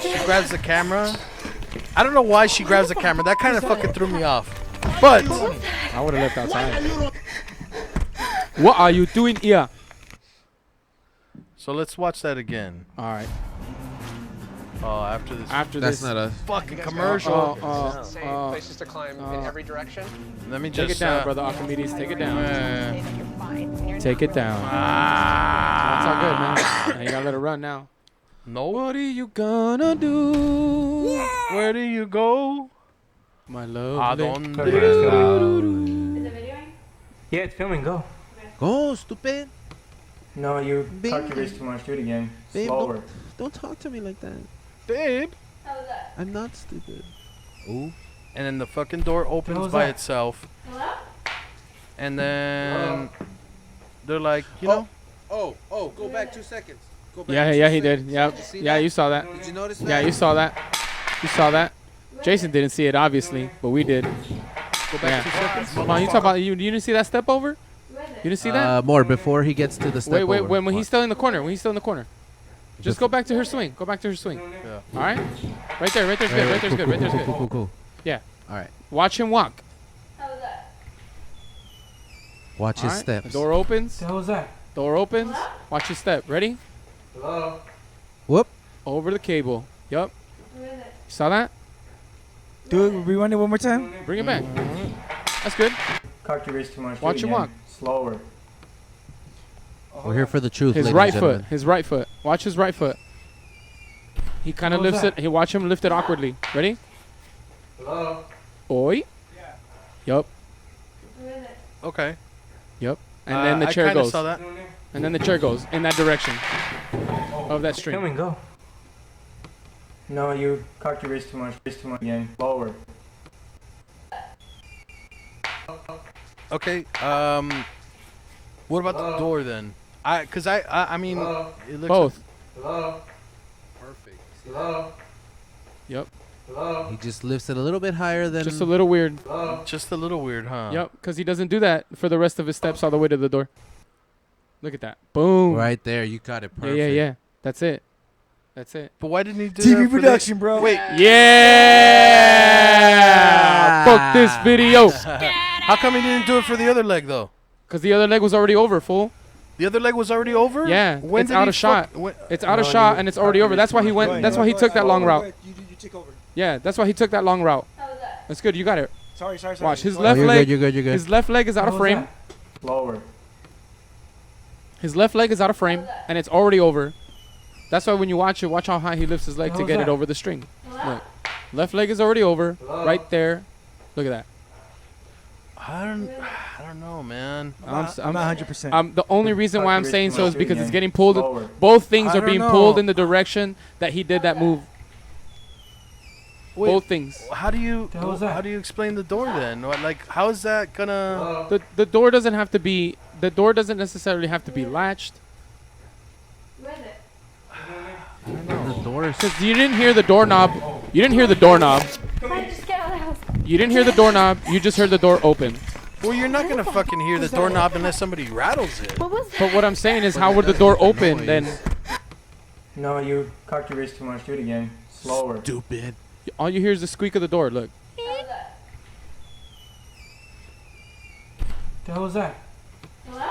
She grabs the camera. I don't know why she grabs the camera. That kind of fucking threw me off. But I would have left outside. What are you doing here? so let's watch that again. All right. Oh, after this After That's this. not a. fucking commercial. Places to climb in every direction. Let me Take just it down, brother Archimedes. Take it down. uh, Take it down. That's all good, man. Now you gotta let it run now. No. What are you gonna do? Where do you go? My love. I don't. Is it videoing? Yeah, it's filming. Go. Go, stupid. No, you Baby. talked your wrist too much. Do it again. Babe, Slower. Don't talk to me like that. Babe. How was that? I'm not stupid. Ooh. And then the fucking door opens was by that? itself. Hello? And then they're like, you know. Oh, go back 2 seconds. Go back Yeah, he did. Yeah, yeah, you saw that. Did you notice Yeah, you saw that. You saw that. Jason didn't see it, obviously, but we did. Go back 2 seconds. Come on, you talk about you didn't see that step over? Who is it? You didn't see that? More before he gets to the step. Wait, over. when he's still in the corner. When he's still in the corner. Just go back to her swing. Go back to her swing. Yeah. All right? Right there's good. Right there's good. Right there's good. Cool. Yeah. All right. Watch him walk. How was that? Watch All his right? steps. The door opens. What was that? Door opens. Watch his step. Ready? Hello. Whoop. Over the cable. Yup. Who is it? Saw that? Do it. Rewind it one more time. Bring it back. That's good. Cocked your wrist too much. Do Watch it him again. walk. Slower. We're here for the truth, His ladies right and gentlemen. foot. His right foot. Watch his right foot. He kind of What was lifts that? it. He watch him lift it awkwardly. Ready? Hello. Oi. Yup. Who is it? Okay. Yup. And then the I chair kinda goes. saw that. And then the chair goes in that direction of that string. Filming. Go. No, you cocked your wrist too much. Wrist too much again. Lower. Okay. What about the door then? I mean, it looks Both. Hello. Perfect. Hello. Yep. Hello. He just lifts it a little bit higher than. Just a little weird. Hello. just a little weird, huh? Yep. Because he doesn't do that for the rest of his steps all the way to the door. Look at that. Boom. Right there, you got it Yeah, perfect. yeah. That's it. That's it. But why didn't he do TV that for production, bro. Wait, Yeah. Fuck this video. how come he didn't do it for the other leg though? Because the other leg was already over, fool. The other leg was already over. Yeah. When It's did out he of shot. when- It's out of No, shot you and it's already cocked over. your That's why he wrist went. too much. That's why he took that long route. You take over. Yeah. That's why he took that long route. How was that? That's good. You got it. Sorry. Watch his Go left you're leg. good, you're good. His left leg is out of What was frame. that? Lower. His left leg is out of frame and it's already over. That's why when you watch it, watch how high he lifts his leg What to was get it that? over the string. Hello? Look. Left leg is already over. Hello? Right there. Look at that. I don't know, man. I'm not 100%. The only reason why I'm Cocked your saying wrist so too is much. because Do it it's again. getting pulled. Lower. Both things I are don't being know. pulled in the direction that he did that move. Both things. How do you hell was that? how do you explain the door then? Like, how is that gonna? The door doesn't have to be. The door doesn't necessarily have to be latched. Who is it? The door is. Because you didn't hear the doorknob. You didn't hear the doorknob. I just get out of the house. You didn't hear the doorknob. You just heard the door open. Well, you're not gonna fucking hear the doorknob unless somebody rattles it. What was that? But what I'm saying is, how would the door open then? No, you cocked your wrist too much. Do it again. Slower. Stupid. All you hear is the squeak of the door. Look. How was that? The hell was that? Hello?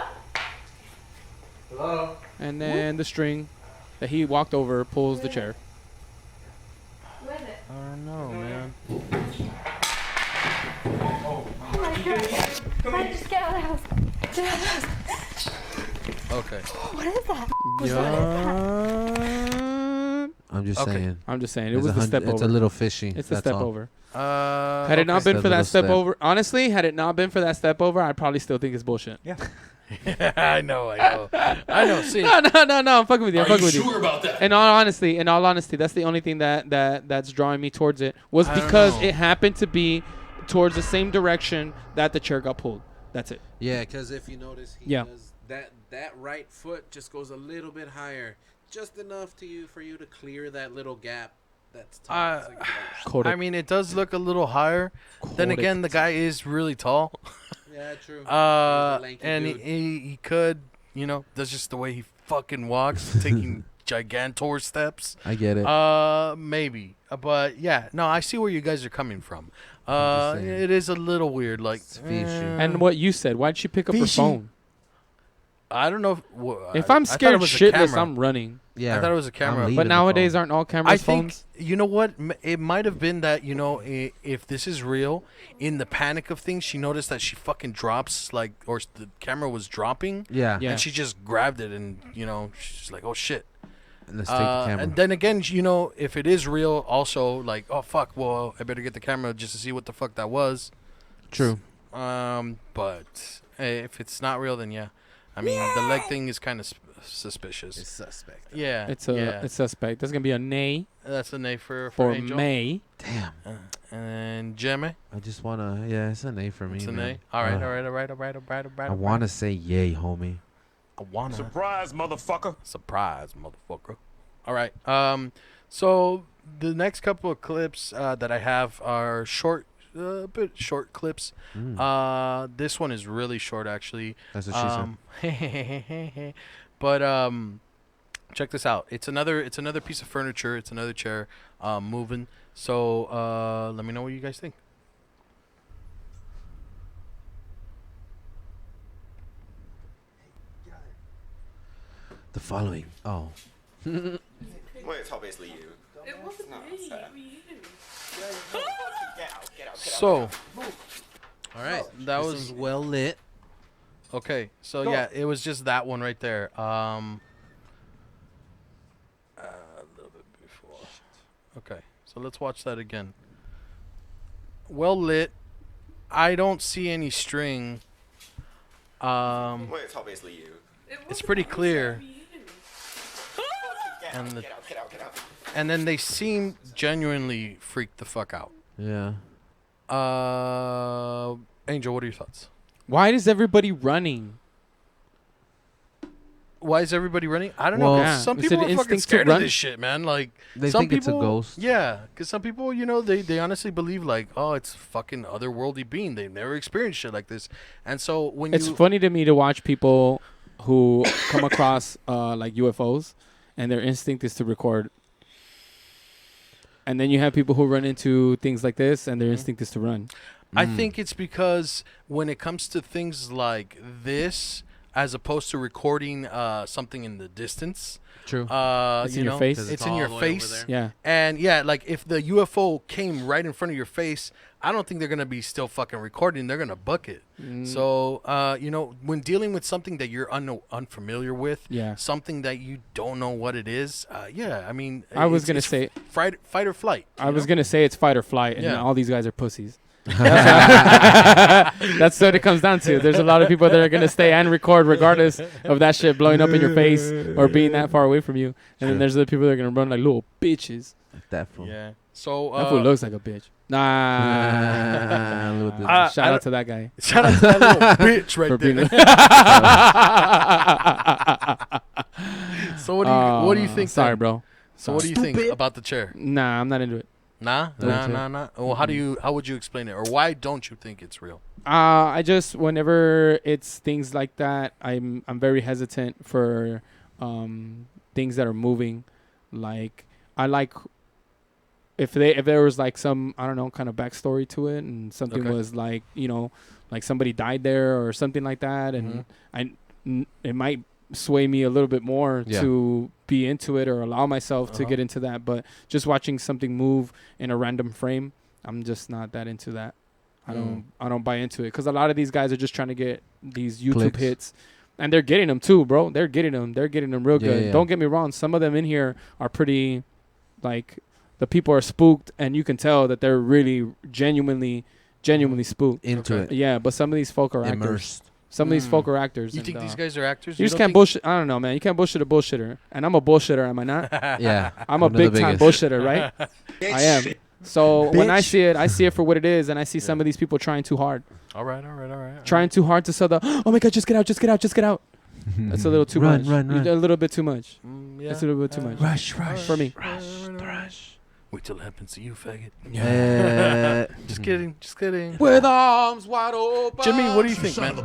Hello? And then the string that he walked over pulls the chair. Who is it? I don't know, man. Oh my god. I just get out of the house. Get out of the house. Okay. What is that? I'm just Okay. saying. I'm just saying. It It's was a the hun- step over. It's a little fishy. It's the that's step all. over. Had Had it not been That for that little step step. over, honestly, had it not been for that step over, I'd probably still think it's bullshit. Yeah. I know. See, No, I'm fucking with you. I'm Are fucking you with you. sure about that? In all honesty, that's the only thing that's drawing me towards it was I don't because know. it happened to be towards the same direction that the chair got pulled. That's it. Yeah, because if you notice, he Yeah. does that right foot just goes a little bit higher, just enough for you to clear that little gap. That's tall. It's like a little- I mean, it does look a little higher. Then Correct. again, the guy is really tall. yeah, true. He's a lanky And dude. he could, that's just the way he fucking walks, taking gigantor steps. I get it. Maybe. But yeah, no, I see where you guys are coming from. just saying. It is a little weird, like. It's fishy. And what you said, why'd she pick up her Fishy. phone? I don't know. If I I'm thought it scared was a shitless, camera. I'm running. Yeah, I thought it was a I'm camera. leaving But the nowadays, phone. aren't all I cameras think phones? you know what it might have been that if this is real, in the panic of things, she noticed that she fucking drops or the camera was dropping, Yeah. Yeah. and she just grabbed it and she's like, oh shit. Let's take the camera. And then again, if it is real, also like, oh fuck, well I better get the camera just to see what the fuck that was. True. But if it's not real, then yeah. I mean, the leg thing is kind of suspicious. It's suspect. Yeah, It's suspect. That's gonna be a nay that's a nay for for Angel. May. Damn. And Jemmy, I just wanna. Yeah, it's an A for me. it's a man. nay. All right, Ugh. all right. I wanna say yay, homie. I wanna. Surprise, motherfucker. Surprise, motherfucker. All right. So the next couple of clips that I have are short, bit short clips. This one is really short, actually. That's what she said. But check this out. It's another piece of furniture. It's another chair moving. So let me know what you guys think. The following. Oh. Well, it's obviously you. It wasn't me. Get out. So All right. that This was one's well lit. okay. So yeah, it was just that one right there. A little bit before. Okay, so let's watch that again. Well lit. I don't see any string. Well, it's obviously you. It's pretty clear. And the, Get out. and then they seem genuinely freaked the fuck out. Yeah. Angel, what are your thoughts? Why is everybody running? Why is everybody running? I don't Well, know. Yeah, 'Cause some is it people an are fucking instinct to scared of run? this shit, man. Like They some think people, it's a ghost. Yeah, because some people, they honestly believe like, oh, it's fucking otherworldly being. They've never experienced shit like this, and so when It's you funny to me to watch people who come across like UFOs, and their instinct is to record. And then you have people who run into things like this, and their instinct is to run. I think it's because when it comes to things like this, as opposed to recording something in the distance. True. It's in your face? 'Cause It's in your face. Yeah. And yeah, like if the UFO came right in front of your face, I don't think they're gonna be still fucking recording. They're gonna book it. So when dealing with something that you're unfamiliar with, Yeah. something that you don't know what it is, I mean, I was it's- gonna it's say- fight or flight. I was going to say it's fight or flight, and Yeah. all these guys are pussies. That's what it comes down to. There's a lot of people that are going to stay and record regardless of that shit blowing up in your face or being that far away from you. And then there's the people that are going to run like little bitches. That fool. Yeah. So that fool looks like a bitch. Nah. A little bit. Shout out to that guy. Shout out to that little bitch right there. So what do you think? Sorry, then? bro. So what do you think about the chair? Nah, I'm not into it. Nah. Well, how would you explain it, or why don't you think it's real? I just whenever it's things like that, I'm very hesitant for things that are moving. Like I like if there was like some, I don't know, kind of backstory to it, and something was like, you know, like somebody died there or something like that, and it might sway me a little bit more to be into it or allow myself to get into that. But just watching something move in a random frame, I'm just not that into that. I don't buy into it, because a lot of these guys are just trying to get these YouTube hits, and they're getting them too, bro. They're getting them real good. Don't get me wrong, some of them in here are pretty, like, the people are spooked, and you can tell that they're really genuinely spooked into it. Yeah, but some of these folk are Immersed. actors. Some of these folk are actors. You think these guys are actors? You just can't bullshit. I don't know, man. You can't bullshit a bullshitter, and I'm a bullshitter, am I not? Yeah, I'm a big time bullshitter, right? I am. So when I see it for what it is, and I see some of these people trying too hard. All right. Trying too hard to sell the, oh my God, just get out. That's a little too much. Run. A little bit too much. Yeah. That's a little bit too much. Rush. For me. Rush. Wait till it happens to you, faggot. Yeah. Just kidding. With arms wide open. Jimmy, what do you think, man?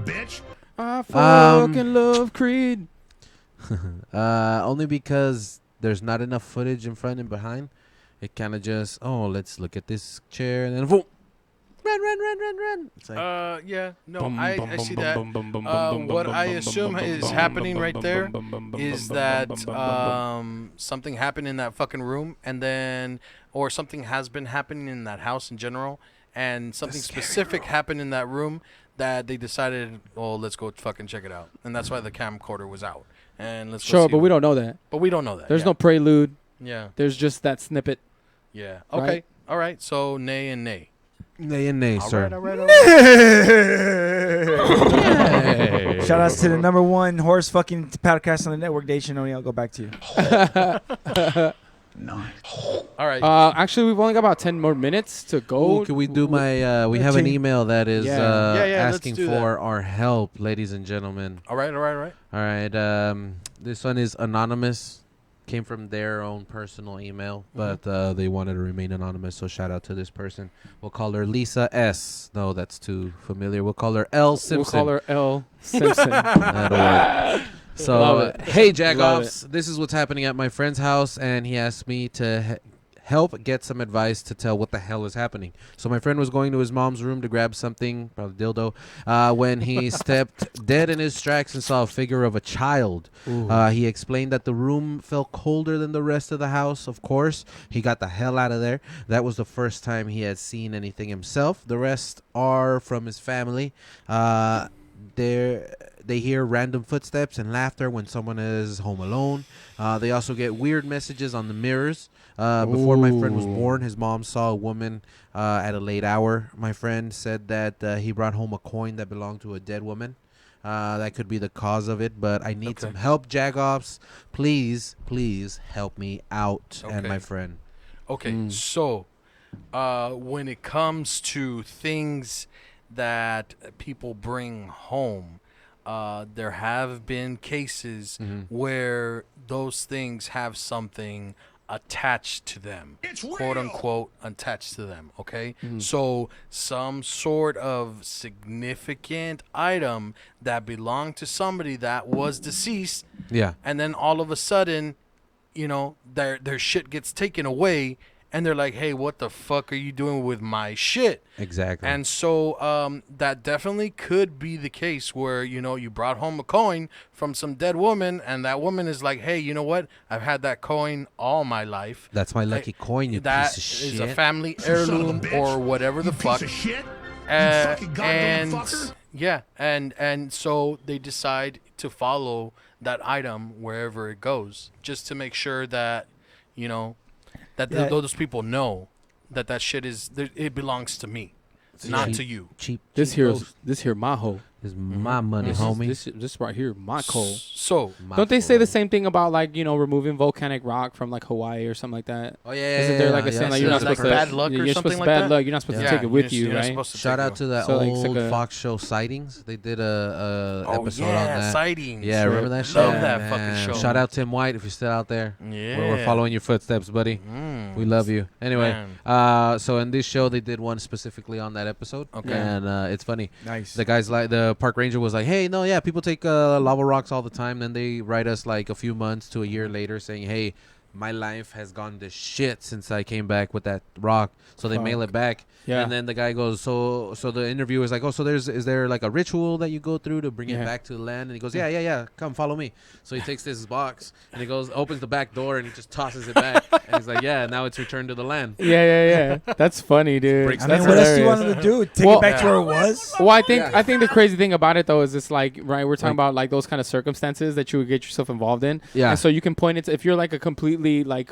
I fucking love Creed. Only because there's not enough footage in front and behind. It kind of just, let's look at this chair, and then boom, run. It's like, I see that. What I assume is happening right there is that something happened in that fucking room, and then, or something has been happening in that house in general, and something specific happened in that room that they decided, let's go fucking check it out, and that's why the camcorder was out. And let's but we don't know that. There's no prelude. Yeah. There's just that snippet. Yeah. Okay. Right? All right. So nay and nay. Nay and nay, sir. All right. Shout outs to the #1 horse fucking podcast on the network, Dave Shinoni. I'll go back to you. Nice. All right. Actually, we've only got about 10 more minutes to go. Ooh, can we do my? We have an email that is asking let's do for that. our help, ladies and gentlemen. All right. All right. This one is anonymous. Came from their own personal email, but they wanted to remain anonymous. So shout out to this person. We'll call her Lisa S. No, that's too familiar. We'll call her L. Simpson. We'll call her L. Simpson. That'll work. So, hey, Jagoffs, this is what's happening at my friend's house, and he asked me to help get some advice to tell what the hell is happening. So my friend was going to his mom's room to grab something, probably dildo, when he stepped dead in his tracks and saw a figure of a child. He explained that the room felt colder than the rest of the house. Of course, he got the hell out of there. That was the first time he had seen anything himself. The rest are from his family. They hear random footsteps and laughter when someone is home alone. They also get weird messages on the mirrors. Before my friend was born, his mom saw a woman at a late hour. My friend said that he brought home a coin that belonged to a dead woman. That could be the cause of it, but I need some help, Jagoffs. Please help me out and my friend. Okay, so when it comes to things that people bring home, there have been cases where those things have something attached to them, quote unquote attached to them. Okay, so some sort of significant item that belonged to somebody that was deceased, and then all of a sudden, their shit gets taken away, and they're like, hey, what the fuck are you doing with my shit? Exactly. And so that definitely could be the case where, you brought home a coin from some dead woman, and that woman is like, hey, you know what? I've had that coin all my life. That's my lucky coin, you that piece of shit. is a family heirloom or whatever the fuck. And so they decide to follow that item wherever it goes, just to make sure that, those people know that shit it belongs to me, not to you. This here my hoe. is my money, homie. This right here, my coal. So don't they say the same thing about like removing volcanic rock from like Hawaii or something like that? Oh yeah. Isn't there like a saying like you're not supposed to bad luck or you're something supposed to like bad that? luck. You're not supposed to take it with you, right? Shout out to that So, like, old it's like a- Fox show Sightings. They did a episode on that. Sightings. Yeah, remember that show? Love that Man. fucking show. Shout out Tim White if you're still out there. Yeah. We're following your footsteps, buddy. We love you. Anyway, so in this show they did one specifically on that episode. Okay. And it's funny. Nice. The guys like the park ranger was like, "Hey, no, yeah, people take lava rocks all the time." Then they write us like a few months to a year later saying, "Hey, my life has gone to shit since I came back with that rock." So they mail it back. Yeah. And then the guy goes, so the interviewer is like, "Oh, so is there like a ritual that you go through to bring it back to the land?" And he goes, yeah, come follow me. So he takes this box and he goes, opens the back door and he just tosses it back. And he's like, "Yeah, now it's returned to the land." Yeah. That's funny, dude. I mean, what else do you want them to do? Take it back to where it was? Well, I think the crazy thing about it though is it's like we're talking about like those kind of circumstances that you would get yourself involved in. Yeah. And so you can point it to, if you're like a completely like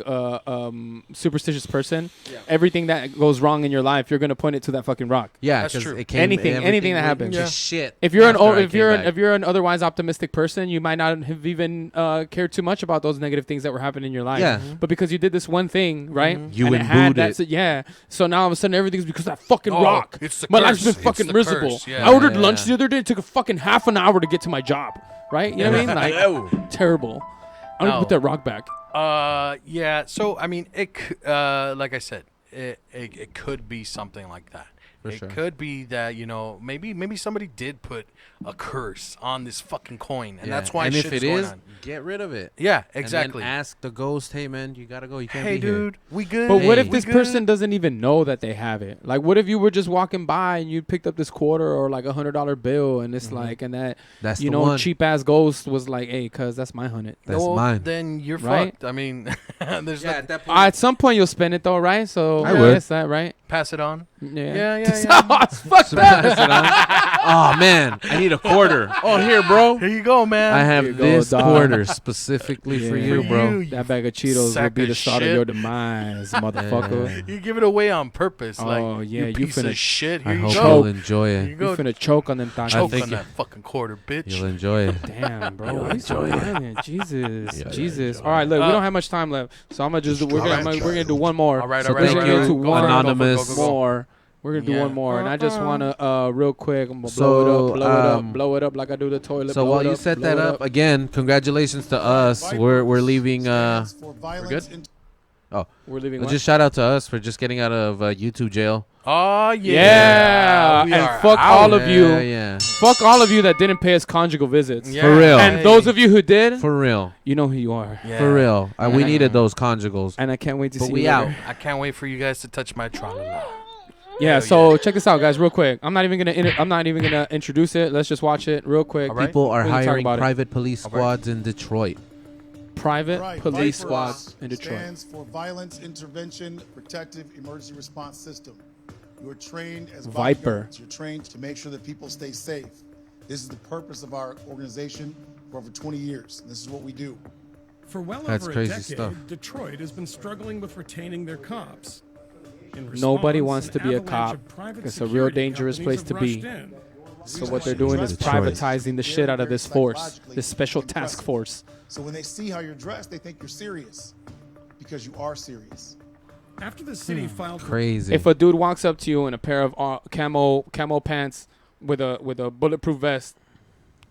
superstitious person, everything that goes wrong in your life, you're gonna point it to that fucking rock. Yeah, That's 'cause true. it came, Anything that happens. Just shit. If you're after if you're an otherwise optimistic person, you might not have even cared too much about those negative things that were happening in your life. Yeah. But because you did this one thing, right? You and imbued it. Yeah. So now all of a sudden everything's because of that fucking Oh, rock. it's the My curse. life's been It's fucking the miserable. curse. Yeah. I ordered Yeah. lunch the other day. It took a fucking half an hour to get to my job. Right? You know what I mean? Like terrible. I'm gonna put that rock back. Yeah. So I mean, like I said, it could be something like that. Sure. Could be that maybe somebody did put a curse on this fucking coin, and that's why. And shit's if it going is, on. get rid of it. Yeah, And exactly. then ask the ghost, "Hey man, you gotta go. You can't Hey, be here." dude, we good? But what if We this good? person doesn't even know that they have it? Like, what if you were just walking by and you picked up this quarter or like $100 bill, and it's like, and That's you the know, one. cheap ass ghost was like, "Hey, cuz that's my 100." That's Well, mine. Then you're Right? fucked. I mean, there's Yeah, no at that point. At some point you'll spend it though, right? So I would. guess that, right? pass it on. Yeah. Yeah. Fuck that. Oh man, I need a quarter. Oh, here, bro. Here you go, man. I have Here you go, this dog. quarter specifically for Yeah. you, For bro. you. That bag of Cheetos sack will be of the start of shit. your demise, motherfucker. You give it away on purpose. Oh, like, yeah, you you piece finna- of shit. I Here hope you you'll go. enjoy Here it. you You go. finna choke on them tacos. Choke think on you- that fucking quarter, bitch. You'll enjoy it. Damn, bro. You'll He's so enjoy it. violent. Jesus. Yeah, Jesus. All right, look, we don't have much time left. So I'm going to just, we're gonna do one more. All right, So all right. thank all you, right. to Go one for it, go for it, anonymous. go, go, go. More. We're going to do Yeah. one more. And I just want to, real quick, I'm going to So, blow it up like I do the toilet. So blow while it you up, set blow that it up, again, congratulations to us. We're leaving. Stands for We're violence good. Oh, we're leaving well, what? just shout out to us for just getting out of YouTube jail. Oh, yeah. Yeah. We And are fuck out. all of you. Yeah. Fuck all of you that didn't pay us conjugal visits. Yeah. For real. And those of you who did, For real. you know who you are. Yeah. For real. We needed those conjugals. And I can't wait to But see we you out. later. I can't wait for you guys to touch my tra-la-la. Yeah, Hell so check this out, guys, real quick. I'm not even gonna introduce it. Let's just watch it real quick. All right. People are We can talk hiring about it. private police All right. squads in Detroit. Private Right. police Viper squads in Detroit. Stands for Violence Intervention Protective Emergency Response System. You are trained as Viper. bodyguards. You're trained to make sure that people stay safe. This is the purpose of our organization for over 20 years. This is what we do. For well That's over crazy a decade, stuff. Detroit has been struggling with retaining their cops. In Nobody response, wants to an be a avalanche cop. of private It's a real security dangerous companies place to have be. rushed in. So what they're doing is Detroit. privatizing the shit out of this force, this special task force. So when they see how you're dressed, they think you're serious because you are serious. After the city filed for Crazy. If a dude walks up to you in a pair of camo pants with a bulletproof vest,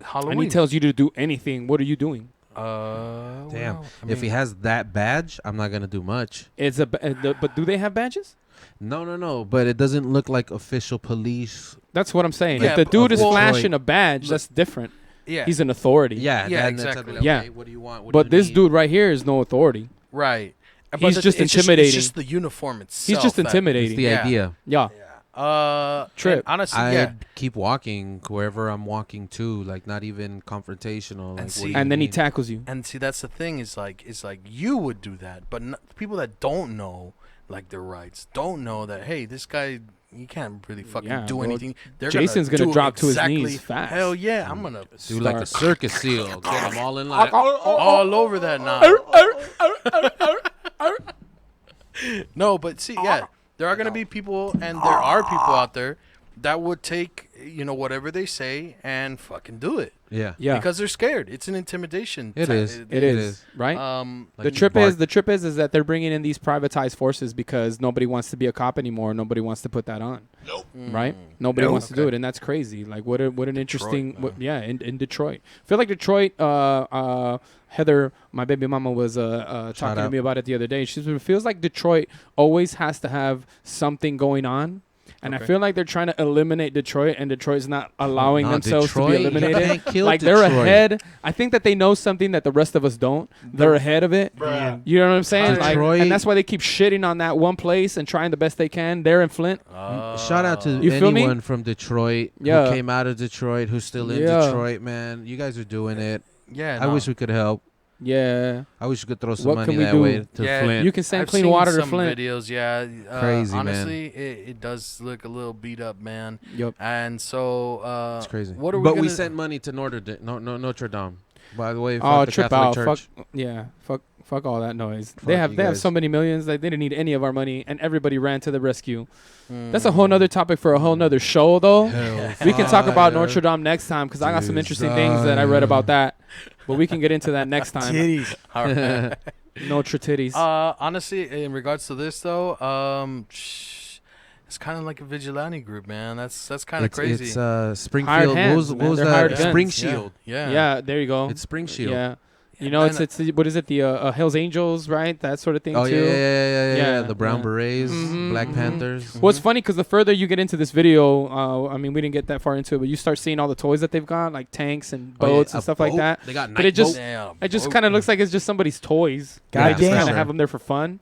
Halloween. and he tells you to do anything, what are you doing? Damn. well, I If he mean, has that badge, I'm not gonna do much. It's but do they have badges? No. But it doesn't look like official police. That's what I'm saying. Yeah, if the dude is well, flashing a badge, that's different. yeah, He's an authority. Yeah. Yeah, then that's exactly. like, Yeah. okay, what do you want? What But do you this need? dude right here is no authority. right. But He's just it's intimidating. It's just the uniform itself. He's just that- intimidating. It's the Yeah. idea. Yeah. and Trip. honestly, I'd yeah. keep walking wherever I'm walking to, like not even confrontational. Like, see- what do you And then he mean? tackles you. And see, that's the thing is like you would do that, but people that don't know like their rights don't know that hey, this guy you can't really fucking Yeah, do bro. anything. They're Jason's gonna do drop to his exactly- knees fast. Hell yeah, I'm gonna do like a Start. circus seal. Get them all in line. all over that now. No, but see, yeah, there are gonna be people, and there are people out there that would take, whatever they say and fucking do it. Yeah. Because they're scared. It's an intimidation. It is. It is. Right? Like the trip is that they're bringing in these privatized forces because nobody wants to be a cop anymore. Nobody wants to put that on. Nope. Right? Nobody wants to do it, and that's crazy. Like what an interesting in Detroit. I feel like Detroit Heather, my baby mama, was talking to me about it the other day. She said it feels like Detroit always has to have something going on. And I feel like they're trying to eliminate Detroit, and Detroit's not allowing themselves to be eliminated. Like they're ahead. I think that they know something that the rest of us don't. They're ahead of it. You know what I'm saying? Like, and that's why they keep shitting on that one place and trying the best they can. They're in Flint. Shout out to anyone from Detroit who came out of Detroit, who's still in Detroit, man. You guys are doing it. Yeah, I wish we could help. Yeah, I wish we could throw some money that way to Flint. You can send clean water to Flint. Videos, crazy, honestly, man. It does look a little beat up, man. Yep. And so it's crazy. What are but we sent money to Notre Dame. By the way, fuck the trip Catholic out. Church. Fuck all that noise. They have so many millions that they didn't need any of our money, and everybody ran to the rescue. That's a whole nother topic for a whole nother show, though. We can talk about Notre Dame next time because I got some interesting things that I read about that. But we can get into that next time. Titties. All right. Notre titties. Honestly, in regards to this though, it's kind of like a vigilante group, man. That's kind of crazy. It's Springfield. What was that? Spring Shield. Yeah, there you go. It's Spring Shield. Yeah. It's what is it? The Hells Angels, right? That sort of thing, too. Yeah. The Brown Berets, Black Panthers. Well, it's funny because the further you get into this video, I mean, we didn't get that far into it, but you start seeing all the toys that they've got, like tanks and boats and stuff like that. They got but it just kind of looks like it's just somebody's toys. They just kind of have them there for fun.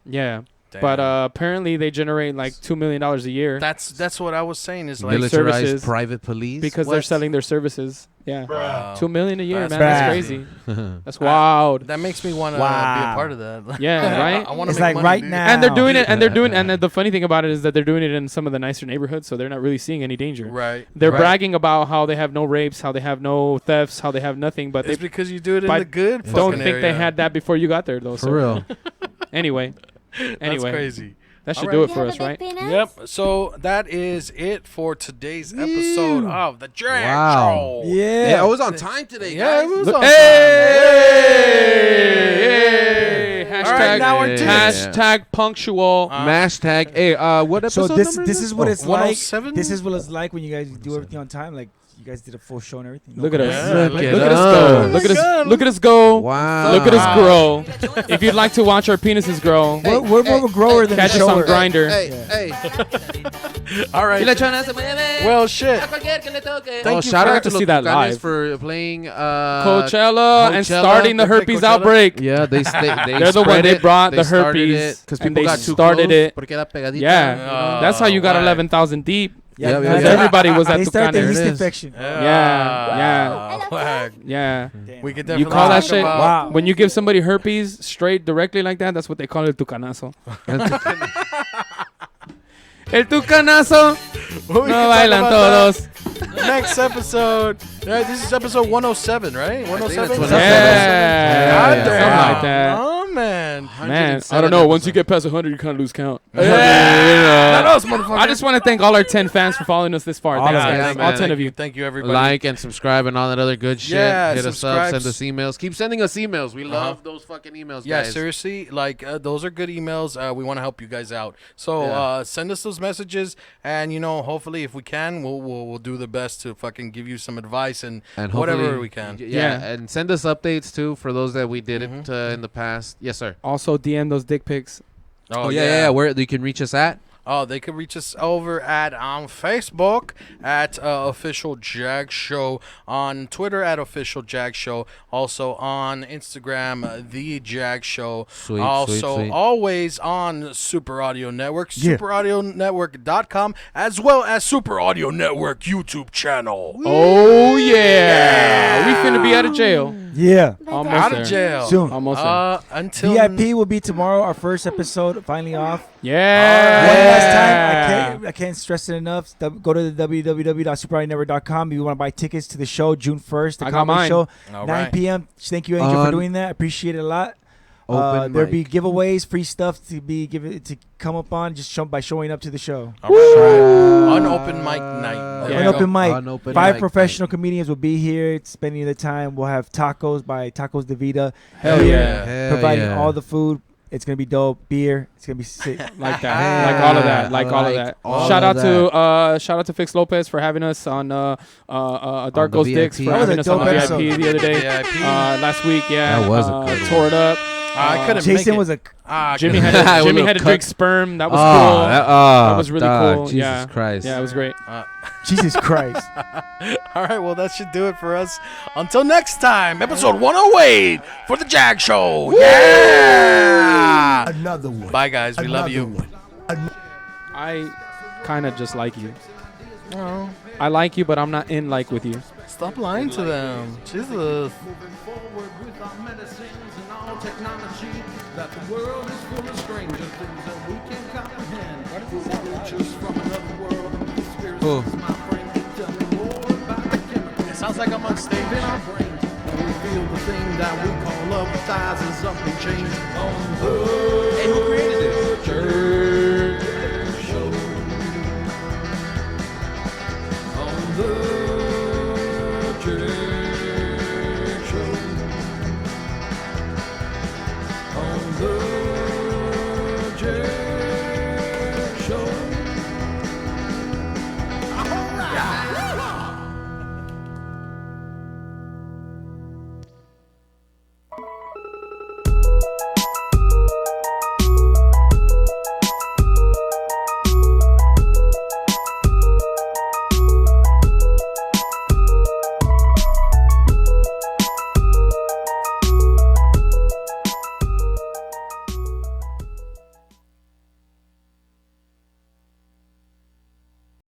Yeah. Damn. But apparently they generate like $2 million a year. That's what I was saying. Is like militarized services private police because they're selling their services. Yeah, $2 million a year, man. That's That's crazy. That's wild. That makes me want to be a part of that. Yeah, right. I want to it's make like money, right dude. now, and they're doing and the funny thing about it is that they're doing it in some of the nicer neighborhoods, so they're not really seeing any danger. Right. They're bragging about how they have no rapes, how they have no thefts, how they have nothing. But it's because you do it in the good. Don't think area. they had that before you got there, though. For real. Anyway, that's crazy. That should do it for us, right? Yep. So that is it for today's episode of the Drag Show. Yeah. It was on time today, Yeah, guys. it was on time. Hashtag punctual. Hashtag. Hey, what episode So number this is what it's like. 107? This is what it's like when you guys do everything on time. Like you guys did a full show and everything. Look at us. Yeah, Look at us go. Look at us go. Wow. Look at us grow. If you'd like to watch our penises grow, We're more of a grower than a catch us shower. on Grinder. Hey. All right. Well, shit. Shout out to see that Los Tucanes live. for playing Coachella and starting the herpes outbreak. Yeah, they're the one they brought the herpes because and people they got too started close it. porque era pegadita, Yeah, you know? that's how you got Why? 11,000 deep. Yeah, Because everybody was at they started the Tucanes. yeast There it is. infection. Yeah. We could definitely You call that talk shit about when you give somebody herpes straight directly like that. That's what they call el tucanazo. El tucanazo. We No can talk bailan about todos. that next episode. This is episode 107, right? 107. that's Yeah, God something damn. like that. Oh man. Man, I don't know. Once you get past 100, you kind of lose count. Not us, motherfucker. I just want to thank all our 10 fans for following us this far. Thanks, yeah, guys. man. All 10 of you. Thank you, everybody. Like and subscribe and all that other good shit. Yeah, Hit us up, subscribe. send us emails. Keep sending us emails. We love those fucking emails, Yeah, guys. seriously, like those are good emails. We want to help you guys out. So send us those messages, and hopefully, if we can, we'll do the best to fucking give you some advice and whatever hopefully- we can. Yeah, and send us updates too for those that we didn't in the past. Yes, sir. Also, DM those dick pics. Oh yeah. Where you can reach us at? Oh, they can reach us over at Facebook at Official Jag Show, on Twitter at Official Jag Show, also on Instagram The Jag Show, Sweet, also sweet. always on Super Audio Network, superaudionetwork.com, as well as Super Audio Network YouTube channel. Oh yeah, we finna be out of jail. Yeah. Almost Out there. of jail. Soon. Almost there. Until VIP will be tomorrow. Our first episode finally off. Yeah. One last time, I can't stress it enough. Go to the www.superaudionetwork.com if you want to buy tickets to the show June 1st, the I got comedy mine. show, All 9 right. p.m. Thank you, Angel, for doing that. I appreciate it a lot. Open There'll be mic. giveaways, free stuff to be given to come up on just by showing up to the show. All right. Unopen mic night. Yeah. Unopen mic. Unopen 5 mic professional comedians will be here spending the time. We'll have tacos by Tacos de Vida. Hell here, yeah. Hell providing yeah. all the food. It's gonna be dope. Beer. It's gonna be sick. Like that, like all of that, like all of that. all Shout of out to shout out to Fix Lopez for having us on Dark the Ghost Dicks VIP. for That was having a us on the dope VIP episode. the other day, VIP. last week. Yeah, That was a good one. tore it up. I couldn't Jason make it. was a. Jimmy With had a to little drink cut. sperm. That was Oh, cool. that was really dog, cool. Jesus Yeah, Christ. yeah, it was great. Jesus Christ. All right, well, that should do it for us. Until next time, episode 108 for the Jag Show. Yeah! Another one. Bye, guys. We love Another you. one. I kind of just like you. Oh, I like you, but I'm not in like with you. stop lying to them. Jesus. Moving forward with our medicines and all technology, that the world is full of stranger things that we can't comprehend. Creatures from another world and conspiracies, my friend. Tell me more about the chemicals. It sounds like I'm on stage. In our brains, and we feel the thing that we call love ties us up and chains on the Hey, who created this? journey.